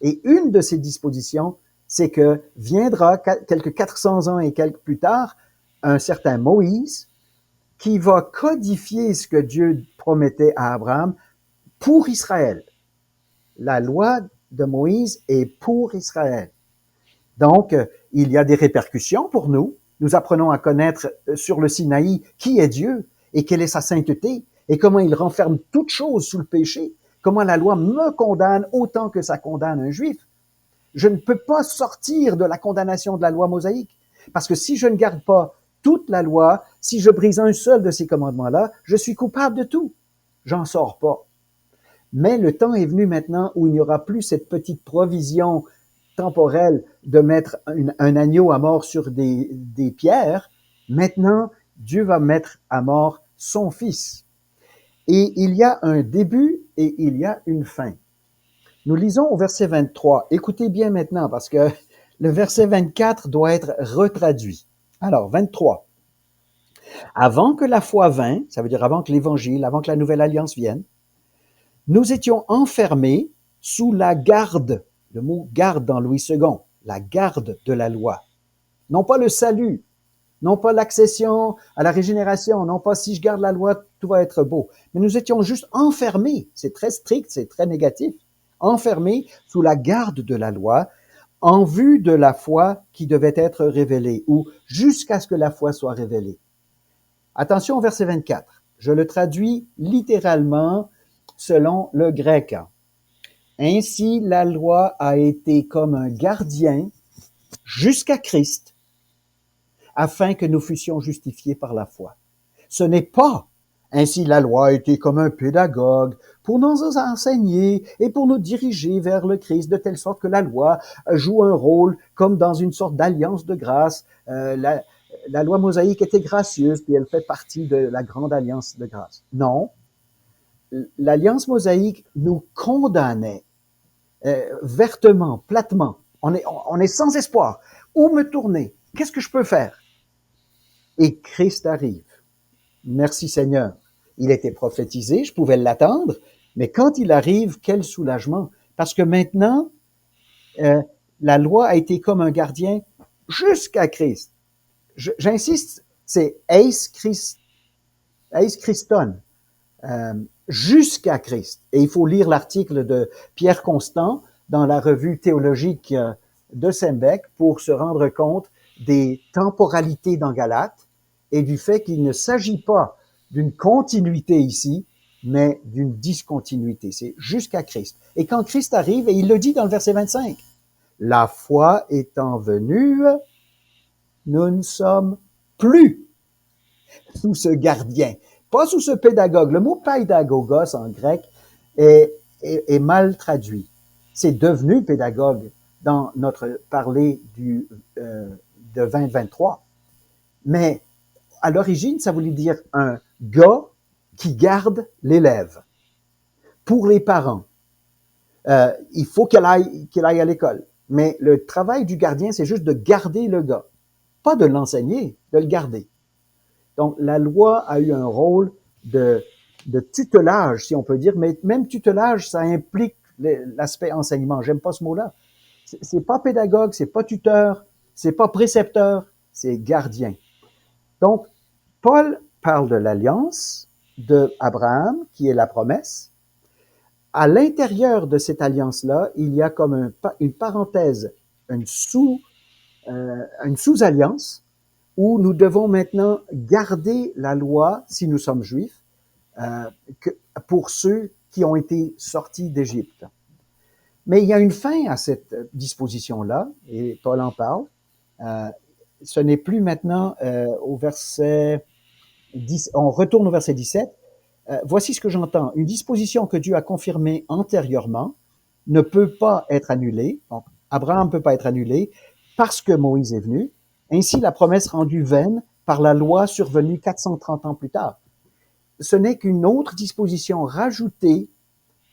Et une de ces dispositions, c'est que viendra quelques 400 ans et quelques plus tard, un certain Moïse qui va codifier ce que Dieu promettait à Abraham pour Israël. La loi de Moïse est pour Israël. Donc, il y a des répercussions pour nous. Nous apprenons à connaître sur le Sinaï qui est Dieu et quelle est sa sainteté et comment il renferme toute chose sous le péché, comment la loi me condamne autant que ça condamne un juif. Je ne peux pas sortir de la condamnation de la loi mosaïque parce que si je ne garde pas toute la loi, si je brise un seul de ces commandements-là, je suis coupable de tout. J'en sors pas. Mais le temps est venu maintenant où il n'y aura plus cette petite provision temporelle de mettre un agneau à mort sur des pierres. Maintenant, Dieu va mettre à mort son fils. Et il y a un début et il y a une fin. Nous lisons au verset 23. Écoutez bien maintenant parce que le verset 24 doit être retraduit. Alors, 23. Avant que la foi vînt, ça veut dire avant que l'évangile, avant que la nouvelle alliance vienne, nous étions enfermés sous la garde, le mot garde dans Louis II, la garde de la loi. Non pas le salut, non pas l'accession à la régénération, non pas si je garde la loi, tout va être beau. Mais nous étions juste enfermés, c'est très strict, c'est très négatif, enfermés sous la garde de la loi, en vue de la foi qui devait être révélée, ou jusqu'à ce que la foi soit révélée. Attention au verset 24, je le traduis littéralement selon le grec. Ainsi, la loi a été comme un gardien jusqu'à Christ, afin que nous fussions justifiés par la foi. Ce n'est pas ainsi la loi a été comme un pédagogue pour nous enseigner et pour nous diriger vers le Christ, de telle sorte que la loi joue un rôle comme dans une sorte d'alliance de grâce. La loi mosaïque était gracieuse, puis elle fait partie de la grande alliance de grâce. Non, l'alliance mosaïque nous condamnait vertement, platement. On est sans espoir. Où me tourner? Qu'est-ce que je peux faire? Et Christ arrive. Merci Seigneur. Il était prophétisé, je pouvais l'attendre, mais quand il arrive, quel soulagement. Parce que maintenant, la loi a été comme un gardien jusqu'à Christ. J'insiste, c'est eis Christon, jusqu'à Christ. Et il faut lire l'article de Pierre Constant dans la revue théologique de Sembec pour se rendre compte des temporalités dans Galates et du fait qu'il ne s'agit pas d'une continuité ici, mais d'une discontinuité. C'est jusqu'à Christ. Et quand Christ arrive, et il le dit dans le verset 25, la foi étant venue, nous ne sommes plus sous ce gardien. pas sous ce pédagogue. Le mot pédagogos en grec est mal traduit. C'est devenu pédagogue dans notre parler de 2023. Mais à l'origine, ça voulait dire un gars qui garde l'élève pour les parents. Il faut qu'il aille à l'école. Mais le travail du gardien, c'est juste de garder le gars. Pas de l'enseigner, de le garder. Donc, la loi a eu un rôle de tutelage, si on peut dire, mais même tutelage, ça implique l'aspect enseignement. J'aime pas ce mot-là. C'est pas pédagogue, c'est pas tuteur, c'est pas précepteur, c'est gardien. Donc, Paul parle de l'alliance de Abraham, qui est la promesse. À l'intérieur de cette alliance-là, il y a comme une parenthèse, une sous-alliance, où nous devons maintenant garder la loi, si nous sommes juifs, pour ceux qui ont été sortis d'Égypte. Mais il y a une fin à cette disposition-là, et Paul en parle. Ce n'est plus maintenant au verset 10, on retourne au verset 17. Voici ce que j'entends. Une disposition que Dieu a confirmée antérieurement ne peut pas être annulée. Donc, Abraham ne peut pas être annulé parce que Moïse est venu. Ainsi, la promesse rendue vaine par la loi survenue 430 ans plus tard. Ce n'est qu'une autre disposition rajoutée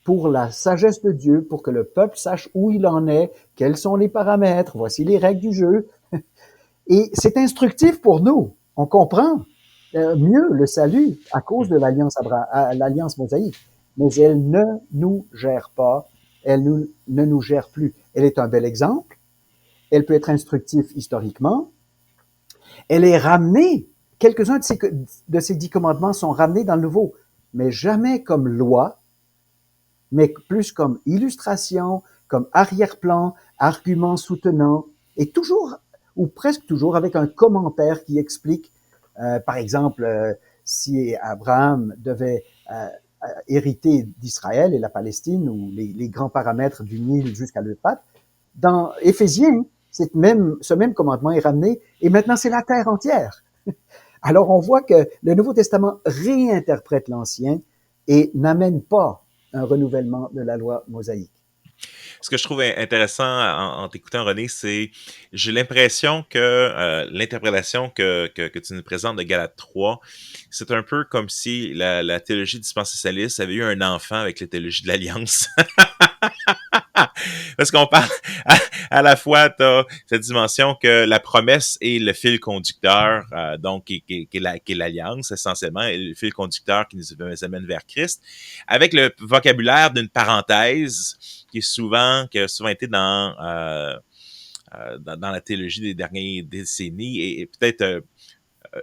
pour la sagesse de Dieu, pour que le peuple sache où il en est, quels sont les paramètres, voici les règles du jeu. Et c'est instructif pour nous. On comprend mieux le salut à cause de l'alliance mosaïque. Mais elle ne nous gère pas, elle ne nous gère plus. Elle est un bel exemple, elle peut être instructive historiquement, elle est ramenée, quelques-uns de ces 10 commandements sont ramenés dans le Nouveau, mais jamais comme loi, mais plus comme illustration, comme arrière-plan, argument soutenant, et toujours, ou presque toujours, avec un commentaire qui explique, par exemple, si Abraham devait hériter d'Israël et la Palestine, ou les grands paramètres du Nil jusqu'à l'Euphrate, dans Éphésiens, ce même commandement est ramené, et maintenant c'est la terre entière. Alors on voit que le Nouveau Testament réinterprète l'Ancien et n'amène pas un renouvellement de la loi mosaïque. Ce que je trouve intéressant en t'écoutant, René, c'est j'ai l'impression que l'interprétation que tu nous présentes de Galates 3, c'est un peu comme si la théologie dispensationaliste avait eu un enfant avec la théologie de l'Alliance. Parce qu'on parle à la fois, tu as cette dimension que la promesse est le fil conducteur, donc qui est l'alliance essentiellement, et le fil conducteur qui nous amène vers Christ, avec le vocabulaire d'une parenthèse qui a souvent été dans la théologie des dernières décennies et peut-être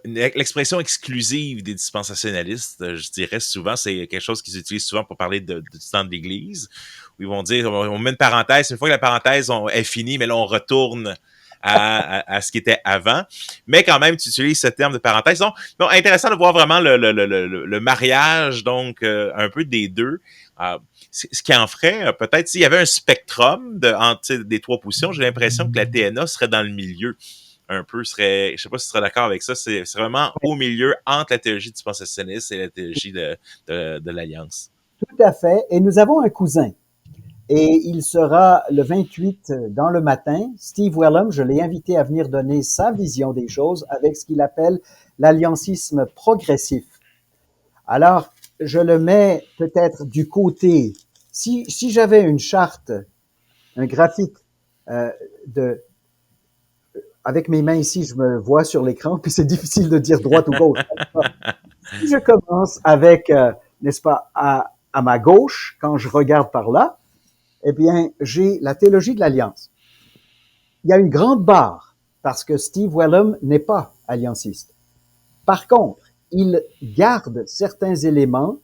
l'expression exclusive des dispensationalistes, je dirais souvent, c'est quelque chose qu'ils utilisent souvent pour parler du temps de l'Église, où ils vont dire, on met une parenthèse, une fois que la parenthèse est finie, mais là, on retourne à ce qui était avant. Mais quand même, tu utilises ce terme de parenthèse. Donc intéressant de voir vraiment le mariage, donc, un peu des deux. Ce qui en ferait, peut-être, s'il y avait un spectrum entre des trois positions, j'ai l'impression que la TNA serait dans le milieu. Un peu je sais pas si tu seras d'accord avec ça, c'est vraiment au milieu entre la théologie dispensationaliste et la théologie de l'Alliance. Tout à fait. Et nous avons un cousin. Et il sera le 28 dans le matin. Steve Wellum, je l'ai invité à venir donner sa vision des choses avec ce qu'il appelle l'alliancisme progressif. Alors, je le mets peut-être du côté, si j'avais une charte, un graphique avec mes mains ici, je me vois sur l'écran, puis c'est difficile de dire droite ou gauche. Si je commence avec, n'est-ce pas, à ma gauche, quand je regarde par là, eh bien, j'ai la théologie de l'Alliance. Il y a une grande barre, parce que Steve Wellum n'est pas allianciste. Par contre, il garde certains éléments,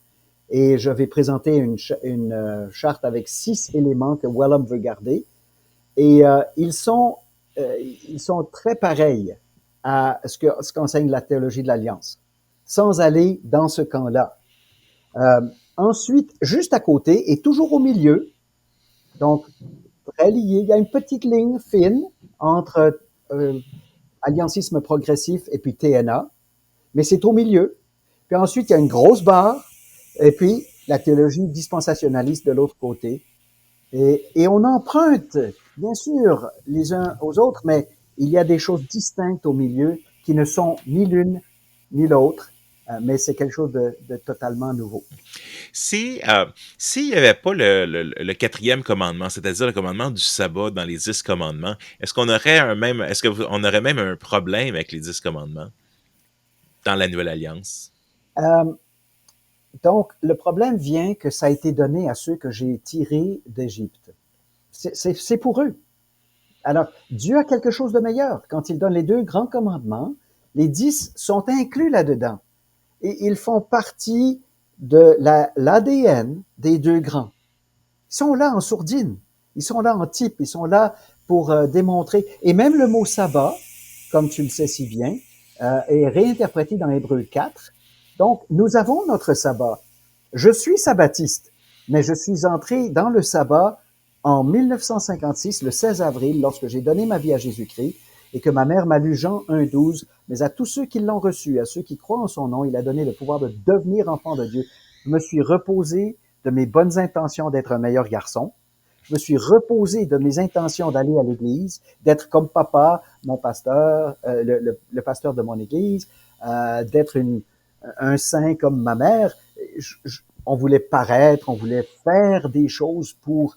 et je vais présenter une charte avec 6 éléments que Wellum veut garder, et ils sont très pareils à ce qu'enseigne la théologie de l'Alliance, sans aller dans ce camp-là. Ensuite, juste à côté, et toujours au milieu, donc très lié, il y a une petite ligne fine entre alliancisme progressif et puis TNA, mais c'est au milieu. Puis ensuite, il y a une grosse barre, et puis la théologie dispensationaliste de l'autre côté. Et on emprunte, bien sûr, les uns aux autres, mais il y a des choses distinctes au milieu qui ne sont ni l'une ni l'autre, mais c'est quelque chose de totalement nouveau. Si, s'il n'y avait pas le quatrième commandement, c'est-à-dire le commandement du sabbat dans les 10 commandements, est-ce qu'on aurait même un problème avec les 10 commandements dans la Nouvelle Alliance? Euh, donc, le problème vient que ça a été donné à ceux que j'ai tirés d'Égypte. C'est pour eux. Alors, Dieu a quelque chose de meilleur. Quand il donne les 2 grands commandements, les 10 sont inclus là-dedans. Et ils font partie de l'ADN des 2 grands. Ils sont là en sourdine. Ils sont là en type. Ils sont là pour démontrer. Et même le mot sabbat, comme tu le sais si bien, est réinterprété dans Hébreux 4. Donc, nous avons notre sabbat. Je suis sabbatiste, mais je suis entré dans le sabbat en 1956, le 16 avril, lorsque j'ai donné ma vie à Jésus-Christ et que ma mère m'a lu Jean 1,12. Mais à tous ceux qui l'ont reçu, à ceux qui croient en son nom, il a donné le pouvoir de devenir enfant de Dieu. Je me suis reposé de mes bonnes intentions d'être un meilleur garçon. Je me suis reposé de mes intentions d'aller à l'église, d'être comme papa, mon pasteur, le pasteur de mon église, d'être un saint comme ma mère. On voulait paraître, on voulait faire des choses pour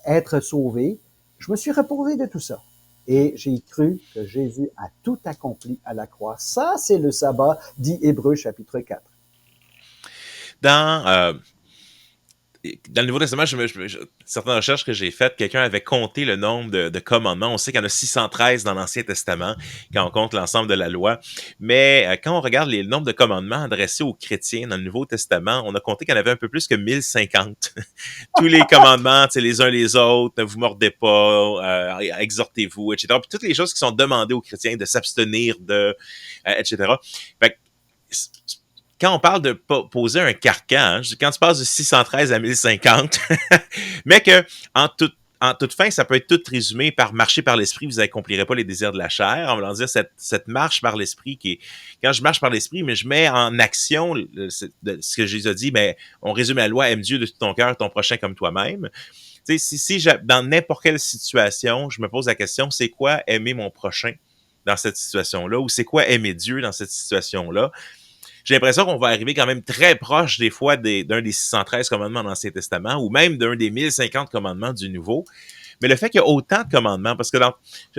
être sauvé. Je me suis reposé de tout ça. Et j'ai cru que Jésus a tout accompli à la croix. Ça, c'est le sabbat, dit Hébreux chapitre 4. Dans, dans le Nouveau Testament, certaines recherches que j'ai faites, quelqu'un avait compté le nombre de commandements. On sait qu'il y en a 613 dans l'Ancien Testament, quand on compte l'ensemble de la loi. Mais quand on regarde le nombre de commandements adressés aux chrétiens dans le Nouveau Testament, on a compté qu'il y en avait un peu plus que 1050. Tous les commandements, les uns les autres, ne vous mordez pas, exhortez-vous, etc. Puis toutes les choses qui sont demandées aux chrétiens de s'abstenir de, etc. Fait que, quand on parle de poser un carcan, quand tu passes de 613 à 1050, mais que en toute fin, ça peut être tout résumé par marcher par l'esprit, vous n'accomplirez pas les désirs de la chair. En voulant dire, cette marche par l'esprit qui est, quand je marche par l'esprit, mais je mets en action ce que Jésus a dit, mais on résume la loi, aime Dieu de tout ton cœur, ton prochain comme toi-même. Tu sais, si dans n'importe quelle situation, je me pose la question, c'est quoi aimer mon prochain dans cette situation-là, ou c'est quoi aimer Dieu dans cette situation-là? J'ai l'impression qu'on va arriver quand même très proche des fois d'un des 613 commandements de l'Ancien Testament ou même d'un des 1050 commandements du Nouveau. Mais le fait qu'il y a autant de commandements, parce que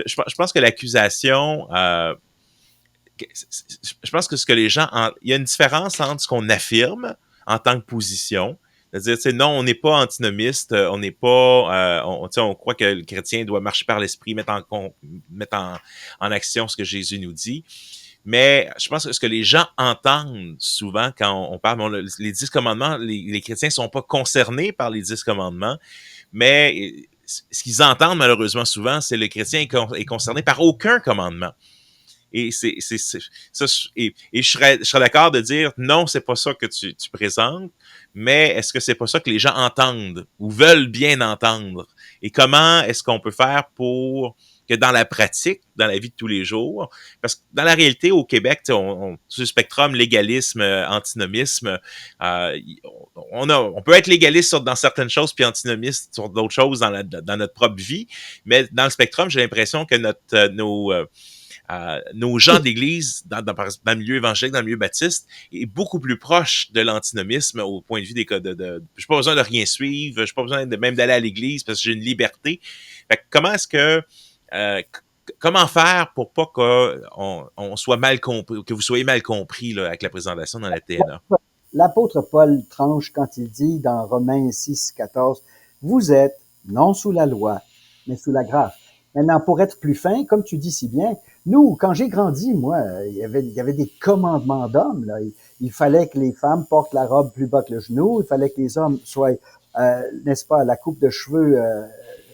je pense que l'accusation, je pense que ce que les gens, il y a une différence entre ce qu'on affirme en tant que position, c'est-à-dire, tu sais, non, on n'est pas antinomiste, on n'est pas, on croit que le chrétien doit marcher par l'esprit, mettre en action ce que Jésus nous dit. Mais je pense que ce que les gens entendent souvent quand on parle, les 10 commandements, les chrétiens sont pas concernés par les 10 commandements, mais ce qu'ils entendent malheureusement souvent, c'est le chrétien est concerné par aucun commandement. Et ça, et je serais d'accord de dire non, c'est pas ça que tu présentes, mais est-ce que c'est pas ça que les gens entendent ou veulent bien entendre? Et comment est-ce qu'on peut faire pour que dans la pratique, dans la vie de tous les jours, parce que dans la réalité, au Québec, sur le spectrum légalisme, antinomisme, on peut être légaliste dans certaines choses puis antinomiste sur d'autres choses dans notre propre vie, mais dans le spectrum, j'ai l'impression que nos gens d'église, dans le milieu évangélique, dans le milieu baptiste, est beaucoup plus proche de l'antinomisme au point de vue des cas je n'ai pas besoin de rien suivre, je n'ai pas besoin même d'aller à l'église parce que j'ai une liberté. Fait que comment est-ce que comment faire pour pas qu'on soit mal compris, que vous soyez mal compris là, avec la présentation dans la TNA? L'apôtre Paul tranche quand il dit dans Romains 6, 14, « Vous êtes non sous la loi, mais sous la grâce. » Maintenant, pour être plus fin, comme tu dis si bien, nous, quand j'ai grandi, moi, il y avait des commandements d'hommes. Là. Il fallait que les femmes portent la robe plus bas que le genou. Il fallait que les hommes soient, n'est-ce pas, la coupe de cheveux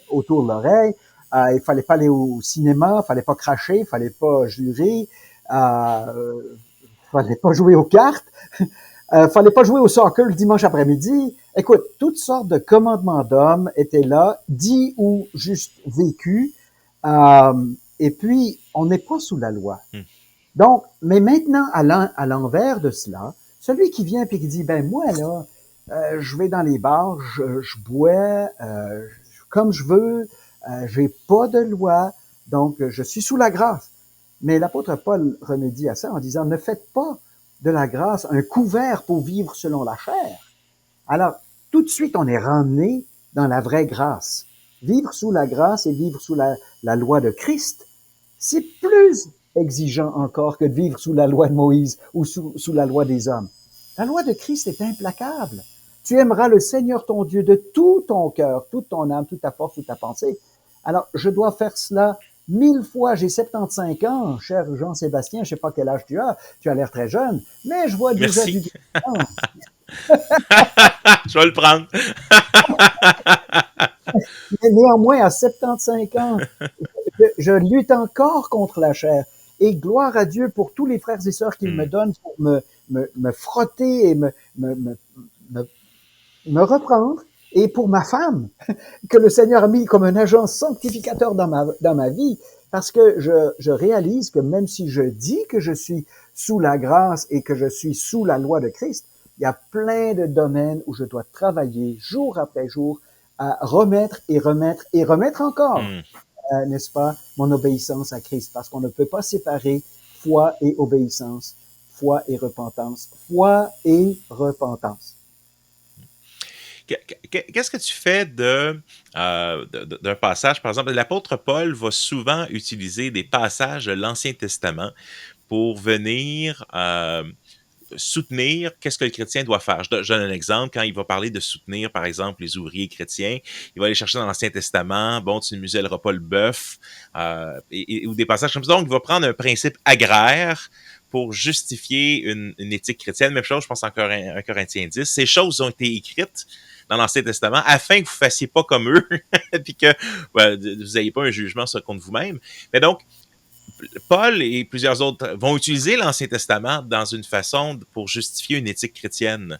autour de l'oreille. Il fallait pas aller au cinéma, il fallait pas cracher, il fallait pas jurer, fallait pas jouer aux cartes, fallait pas jouer au soccer le dimanche après-midi. Écoute, toutes sortes de commandements d'hommes étaient là, dits ou juste vécus. Et puis, on n'est pas sous la loi. Donc, mais maintenant, à l'envers de cela, celui qui vient et qui dit, ben moi là, je vais dans les bars, je bois comme je veux, j'ai pas de loi, donc je suis sous la grâce. Mais l'apôtre Paul remédie à ça en disant, ne faites pas de la grâce un couvert pour vivre selon la chair. Alors, tout de suite, on est ramené dans la vraie grâce. Vivre sous la grâce et vivre sous la loi de Christ, c'est plus exigeant encore que de vivre sous la loi de Moïse ou sous la loi des hommes. La loi de Christ est implacable. Tu aimeras le Seigneur ton Dieu de tout ton cœur, toute ton âme, toute ta force, toute ta pensée. Alors, je dois faire cela 1000 fois. J'ai 75 ans, cher Jean-Sébastien, je sais pas quel âge tu as l'air très jeune, mais je vois déjà du Merci. guérison. Je vais le prendre. Mais néanmoins, à 75 ans, je lutte encore contre la chair. Et gloire à Dieu pour tous les frères et sœurs qu'il me Hmm. donne pour me frotter et me, me reprendre. Et pour ma femme, que le Seigneur a mis comme un agent sanctificateur dans ma vie, parce que je réalise que même si je dis que je suis sous la grâce et que je suis sous la loi de Christ, il y a plein de domaines où je dois travailler jour après jour à remettre et remettre et remettre encore, Hmm. n'est-ce pas, mon obéissance à Christ, parce qu'on ne peut pas séparer foi et obéissance, foi et repentance, foi et repentance. Qu'est-ce que tu fais d'un passage, par exemple, l'apôtre Paul va souvent utiliser des passages de l'Ancien Testament pour venir soutenir qu'est-ce que le chrétien doit faire. Je donne un exemple. Quand il va parler de soutenir, par exemple, les ouvriers chrétiens, il va aller chercher dans l'Ancien Testament, bon, tu ne muselleras pas le bœuf, ou des passages comme ça. Donc, il va prendre un principe agraire pour justifier une éthique chrétienne. Même chose, je pense, en Corinthiens 10. Ces choses ont été écrites dans l'Ancien Testament afin que vous fassiez pas comme eux, puis que vous n'ayez pas un jugement sur contre vous-même. Mais donc, Paul et plusieurs autres vont utiliser l'Ancien Testament dans une façon pour justifier une éthique chrétienne.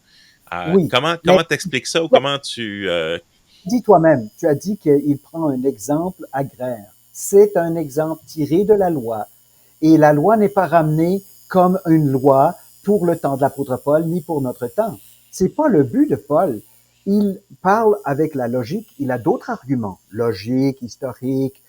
Oui, mais Comment t'expliques ça ou comment tu... dis toi-même, tu as dit qu'il prend un exemple agraire. C'est un exemple tiré de la loi. Et la loi n'est pas ramenée comme une loi pour le temps de l'apôtre Paul, ni pour notre temps. C'est pas le but de Paul. Il parle avec la logique, il a d'autres arguments, logique, historique,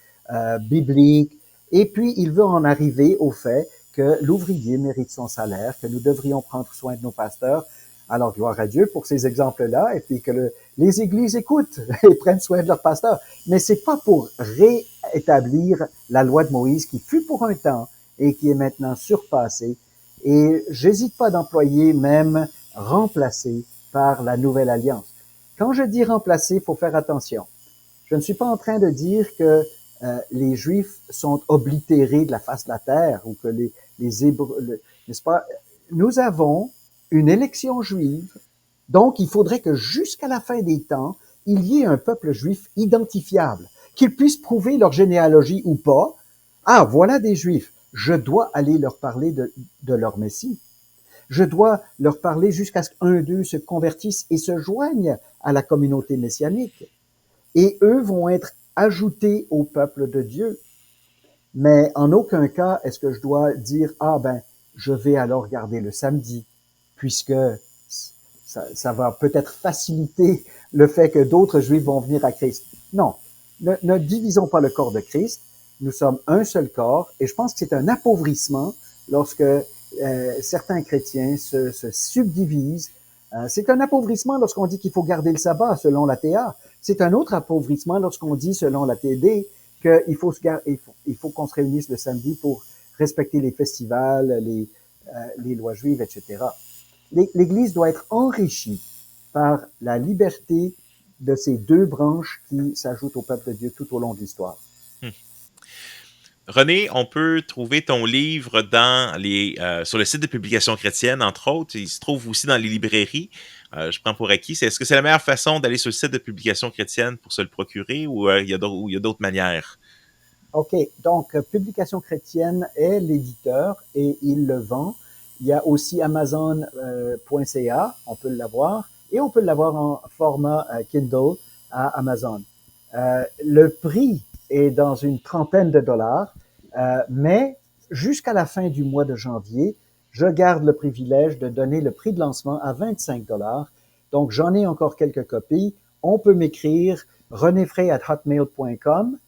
biblique, et puis il veut en arriver au fait que l'ouvrier mérite son salaire, que nous devrions prendre soin de nos pasteurs. Alors, gloire à Dieu pour ces exemples-là, et puis que les églises écoutent et prennent soin de leurs pasteurs. Mais c'est pas pour réétablir la loi de Moïse qui fut pour un temps et qui est maintenant surpassée. Et j'hésite pas d'employer même remplacer par la nouvelle alliance. Quand je dis remplacer, il faut faire attention. Je ne suis pas en train de dire que les Juifs sont oblitérés de la face de la terre ou que les Hébreux, n'est-ce pas? Nous avons une élection juive, donc il faudrait que jusqu'à la fin des temps, il y ait un peuple juif identifiable, qu'ils puissent prouver leur généalogie ou pas. Ah, voilà des Juifs. Je dois aller leur parler de leur Messie. Je dois leur parler jusqu'à ce qu'un d'eux se convertisse et se joigne à la communauté messianique. Et eux vont être ajoutés au peuple de Dieu. Mais en aucun cas est-ce que je dois dire, ah ben, je vais alors garder le samedi, puisque ça va peut-être faciliter le fait que d'autres juifs vont venir à Christ. Non, ne divisons pas le corps de Christ. Nous sommes un seul corps, et je pense que c'est un appauvrissement lorsque certains chrétiens se subdivisent. C'est un appauvrissement lorsqu'on dit qu'il faut garder le sabbat selon la TA. C'est un autre appauvrissement lorsqu'on dit selon la TD qu'il faut, il faut qu'on se réunisse le samedi pour respecter les festivals, les lois juives, etc. L'Église doit être enrichie par la liberté de ces deux branches qui s'ajoutent au peuple de Dieu tout au long de l'histoire. René, on peut trouver ton livre sur le site de Publications chrétiennes, entre autres. Il se trouve aussi dans les librairies. Je prends pour acquis. Est-ce que c'est la meilleure façon d'aller sur le site de Publications chrétiennes pour se le procurer ou il y a d'autres manières? OK, donc Publication chrétienne est l'éditeur et il le vend. Il y a aussi Amazon.ca, on peut l'avoir, et on peut l'avoir en format Kindle à Amazon. Le prix est dans une trentaine de dollars, mais jusqu'à la fin du mois de janvier, je garde le privilège de donner le prix de lancement à 25 $. Donc, j'en ai encore quelques copies. On peut m'écrire renefray@hotmail.com.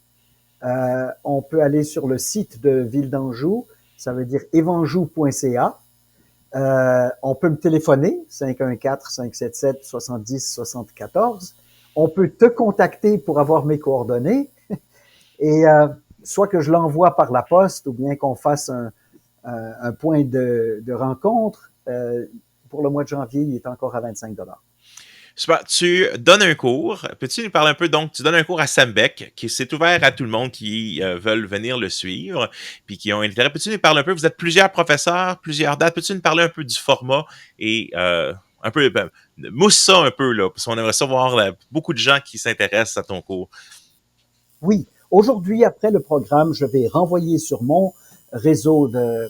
On peut aller sur le site de Ville d'Anjou, ça veut dire evanjou.ca. On peut me téléphoner, 514-577-70-74. On peut te contacter pour avoir mes coordonnées. Et soit que je l'envoie par la poste ou bien qu'on fasse un point de rencontre. Pour le mois de janvier, il est encore à 25 $. Super. Tu donnes un cours. Peux-tu nous parler un peu? Donc, tu donnes un cours à Sembec, qui s'est ouvert à tout le monde qui veulent venir le suivre, puis qui ont intérêt. Peux-tu nous parler un peu? Vous êtes plusieurs professeurs, plusieurs dates. Peux-tu nous parler un peu du format et un peu, mousse ça un peu, là, parce qu'on aimerait savoir beaucoup de gens qui s'intéressent à ton cours. Oui. Aujourd'hui, après le programme, je vais renvoyer sur mon réseau de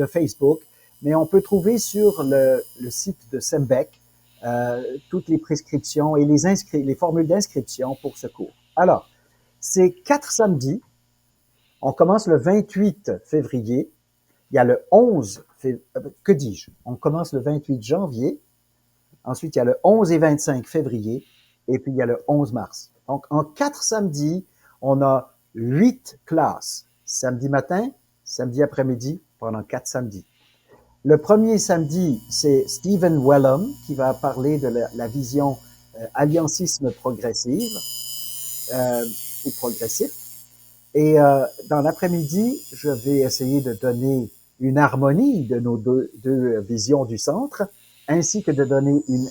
Facebook, mais on peut trouver sur le site de Sembec toutes les prescriptions et les formules d'inscription pour ce cours. Alors, c'est 4 samedis. On commence le 28 février. Il y a le 11 que dis-je? On commence le 28 janvier. Ensuite, il y a le 11 et 25 février. Et puis, il y a le 11 mars. Donc, en 4 samedis, on a 8 classes. Samedi matin, samedi après-midi, pendant 4 samedis. Le premier samedi, c'est Stephen Wellum qui va parler de la vision alliancisme progressive ou progressif. Et dans l'après-midi, je vais essayer de donner une harmonie de nos deux visions du centre, ainsi que de donner une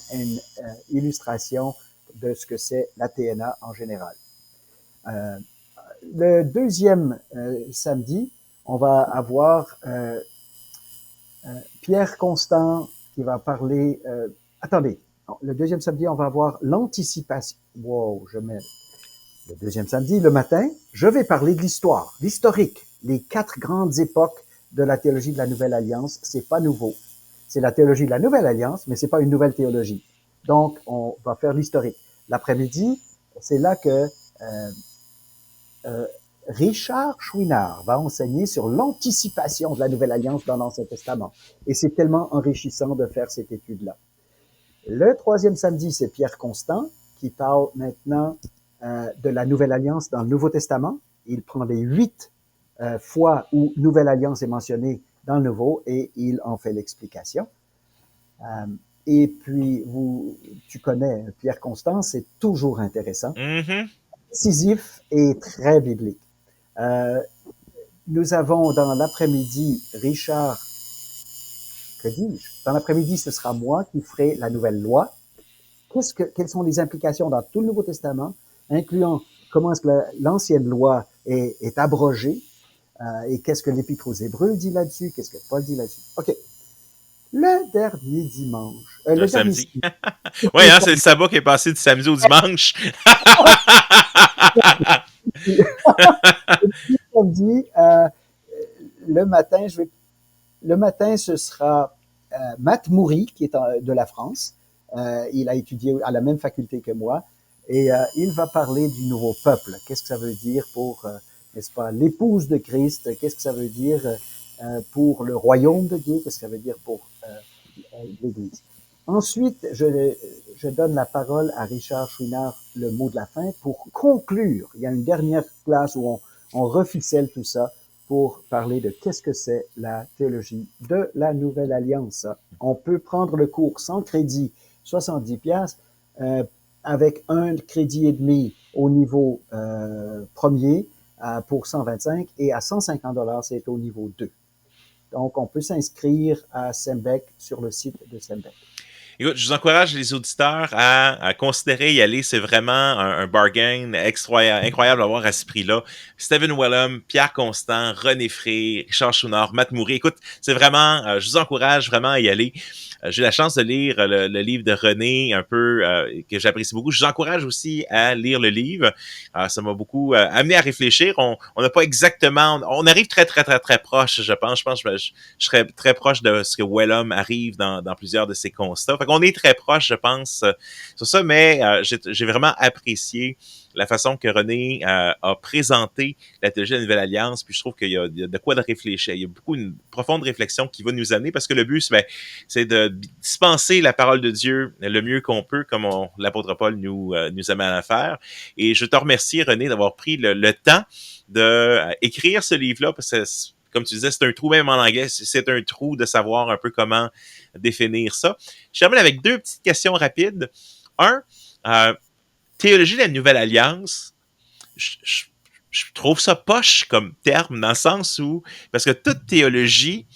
illustration de ce que c'est la TNA en général. Le deuxième samedi, on va avoir Pierre Constant qui va parler... attendez, le deuxième samedi, on va avoir l'anticipation. Wow, je mets... Le deuxième samedi, le matin, je vais parler de l'histoire, l'historique, les 4 grandes époques de la théologie de la Nouvelle Alliance. C'est pas nouveau. C'est la théologie de la Nouvelle Alliance, mais c'est pas une nouvelle théologie. Donc, on va faire l'historique. L'après-midi, c'est là que Richard Chouinard va enseigner sur l'anticipation de la Nouvelle Alliance dans l'Ancien Testament. Et c'est tellement enrichissant de faire cette étude-là. Le troisième samedi, c'est Pierre Constant qui parle maintenant de la Nouvelle Alliance dans le Nouveau Testament. Il prend les 8 fois où Nouvelle Alliance est mentionnée dans le Nouveau et il en fait l'explication. Et puis, tu connais Pierre Constant, c'est toujours intéressant, décisif et très biblique. Nous avons dans l'après-midi Richard, que dis-je? Dans l'après-midi, ce sera moi qui ferai la nouvelle loi. Quelles sont les implications dans tout le Nouveau Testament, incluant comment est-ce que l'ancienne loi est abrogée et qu'est-ce que l'Épître aux Hébreux dit là-dessus, qu'est-ce que Paul dit là-dessus. OK. Le dernier dimanche. Le samedi. Oui, hein, c'est le sabbat qui est passé du samedi au dimanche. Samedi, le matin, ce sera Matt Moury, qui est de la France. Il a étudié à la même faculté que moi. Et il va parler du nouveau peuple. Qu'est-ce que ça veut dire pour, n'est-ce pas, l'épouse de Christ? Qu'est-ce que ça veut dire pour le royaume de Dieu? Qu'est-ce que ça veut dire pour l'Église? Ensuite, je donne la parole à Richard Chouinard, le mot de la fin, pour conclure. Il y a une dernière classe où on reficelle tout ça pour parler de qu'est-ce que c'est la théologie de la Nouvelle Alliance. On peut prendre le cours sans crédit, 70 piastres, avec un crédit et demi au niveau premier pour 125 et à 150 $, c'est au niveau 2. Donc, on peut s'inscrire à Sembec sur le site de Sembec. Écoute, je vous encourage les auditeurs à considérer y aller. C'est vraiment un bargain incroyable à voir à ce prix-là. Stephen Wellum, Pierre Constant, René Fré, Richard Chouinard, Matt Moury. Écoute, c'est vraiment, je vous encourage vraiment à y aller. J'ai eu la chance de lire le livre de René, un peu, que j'apprécie beaucoup. Je vous encourage aussi à lire le livre. Ça m'a beaucoup amené à réfléchir. On n'a pas exactement... On arrive très proche, je pense. Je pense que je serais très proche de ce que Wellum arrive dans plusieurs de ses constats. Fait qu'on est très proche, je pense, sur ça, mais j'ai vraiment apprécié la façon que René a présenté la théologie de la Nouvelle Alliance, puis je trouve qu'il y a de quoi de réfléchir. Il y a beaucoup une profonde réflexion qui va nous amener, parce que le but, c'est de dispenser la parole de Dieu le mieux qu'on peut, comme l'apôtre Paul nous amène à faire. Et je te remercie, René, d'avoir pris le temps de écrire ce livre-là, parce que comme tu disais, c'est un trou, même en anglais, c'est un trou de savoir un peu comment définir ça. Je termine avec 2 petites questions rapides. Un, théologie de la Nouvelle Alliance, je trouve ça poche comme terme, dans le sens où, parce que toute théologie,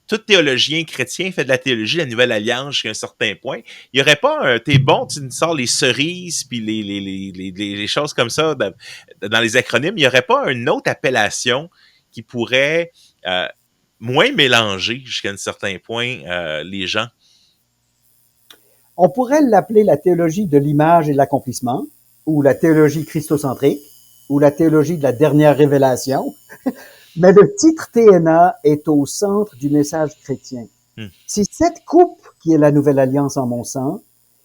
tout théologien chrétien fait de la théologie de la Nouvelle Alliance jusqu'à un certain point. Il n'y aurait pas t'es bon, tu nous sors les cerises puis les choses comme ça dans les acronymes. Il n'y aurait pas une autre appellation qui pourrait moins mélanger jusqu'à un certain point les gens. On pourrait l'appeler la théologie de l'image et de l'accomplissement, ou la théologie christocentrique, ou la théologie de la dernière révélation. Mais le titre TNA est au centre du message chrétien. C'est cette coupe qui est la nouvelle alliance en mon sens,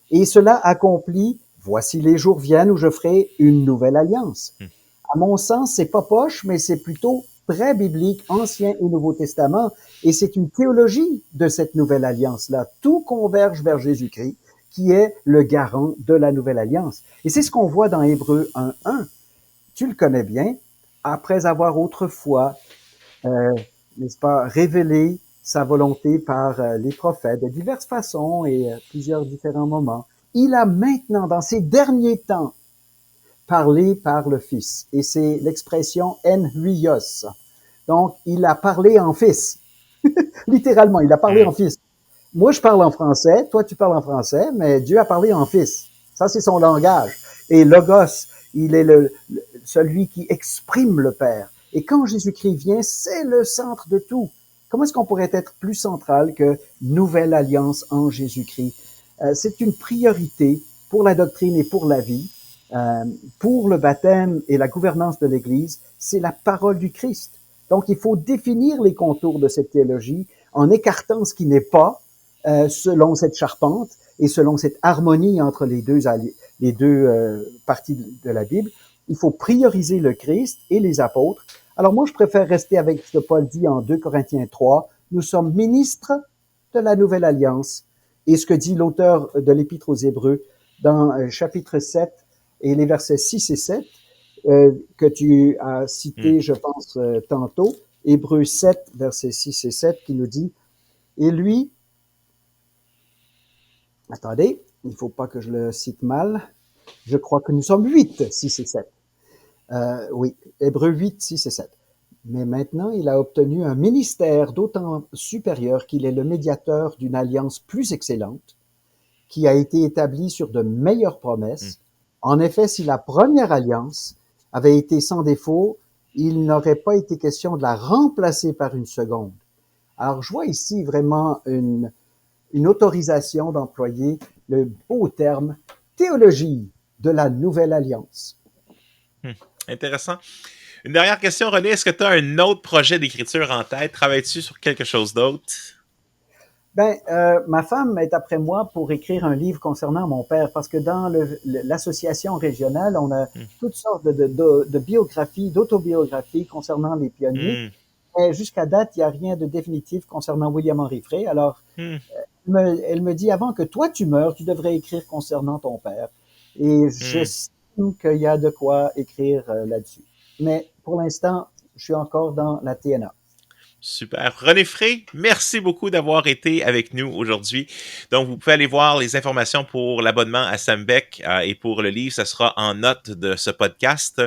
et cela accomplit, voici les jours viennent où je ferai une nouvelle alliance. À mon sens, c'est pas poche, mais c'est plutôt très biblique, Ancien et Nouveau Testament, et c'est une théologie de cette nouvelle alliance-là. Tout converge vers Jésus-Christ, qui est le garant de la nouvelle alliance. Et c'est ce qu'on voit dans Hébreux 1.1. Tu le connais bien. Après avoir autrefois, n'est-ce pas, révélé sa volonté par les prophètes de diverses façons et plusieurs différents moments, il a maintenant, dans ces derniers temps, parlé par le Fils. Et c'est l'expression en huios. Donc, il a parlé en Fils. Littéralement, il a parlé en Fils. Moi, je parle en français, toi, tu parles en français, mais Dieu a parlé en Fils. Ça, c'est son langage. Et Logos, il est celui qui exprime le Père. Et quand Jésus-Christ vient, c'est le centre de tout. Comment est-ce qu'on pourrait être plus central que nouvelle alliance en Jésus-Christ? C'est une priorité pour la doctrine et pour la vie. Pour le baptême et la gouvernance de l'Église, c'est la parole du Christ. Donc, il faut définir les contours de cette théologie en écartant ce qui n'est pas selon cette charpente et selon cette harmonie entre les deux parties de la Bible. Il faut prioriser le Christ et les apôtres. Alors moi, je préfère rester avec ce que Paul dit en 2 Corinthiens 3. Nous sommes ministres de la Nouvelle Alliance. Et ce que dit l'auteur de l'Épître aux Hébreux dans chapitre 7 et les versets 6 et 7, que tu as cité, je pense, tantôt, Hébreux 7, versets 6 et 7, qui nous dit, et lui, attendez, il ne faut pas que je le cite mal, je crois que nous sommes 8, 6 et 7. Oui, Hébreux 8, 6 et 7. Mais maintenant, il a obtenu un ministère d'autant supérieur qu'il est le médiateur d'une alliance plus excellente, qui a été établie sur de meilleures promesses. En effet, si la première alliance avait été sans défaut, il n'aurait pas été question de la remplacer par une seconde. Alors, je vois ici vraiment une autorisation d'employer le beau terme théologie de la nouvelle alliance. Intéressant. Une dernière question, René. Est-ce que tu as un autre projet d'écriture en tête? Travailles-tu sur quelque chose d'autre? Ben, ma femme est après moi pour écrire un livre concernant mon père, parce que dans l'association régionale, on a toutes sortes de biographies, d'autobiographies concernant les pionniers. Et jusqu'à date, il n'y a rien de définitif concernant William Henry Frey. Alors, elle me dit, avant que toi tu meurs, tu devrais écrire concernant ton père. Et j'estime qu'il y a de quoi écrire là-dessus. Mais pour l'instant, je suis encore dans la TNA. Super. René Frey, merci beaucoup d'avoir été avec nous aujourd'hui. Donc, vous pouvez aller voir les informations pour l'abonnement à Sambec et pour le livre, ça sera en note de ce podcast.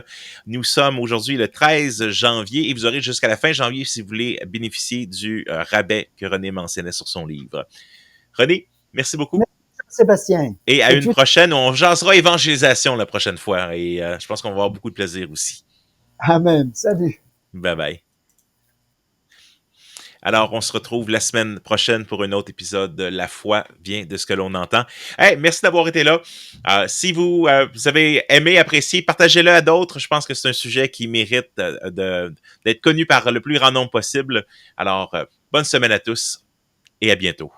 Nous sommes aujourd'hui le 13 janvier et vous aurez jusqu'à la fin janvier si vous voulez bénéficier du rabais que René mentionnait sur son livre. René, merci beaucoup. Merci, Sébastien. Et à une prochaine, on jasera évangélisation la prochaine fois et je pense qu'on va avoir beaucoup de plaisir aussi. Amen. Salut. Bye bye. Alors, on se retrouve la semaine prochaine pour un autre épisode de La foi vient de ce que l'on entend. Hey, merci d'avoir été là. Si vous avez aimé, apprécié, partagez-le à d'autres. Je pense que c'est un sujet qui mérite d'être connu par le plus grand nombre possible. Alors, bonne semaine à tous et à bientôt.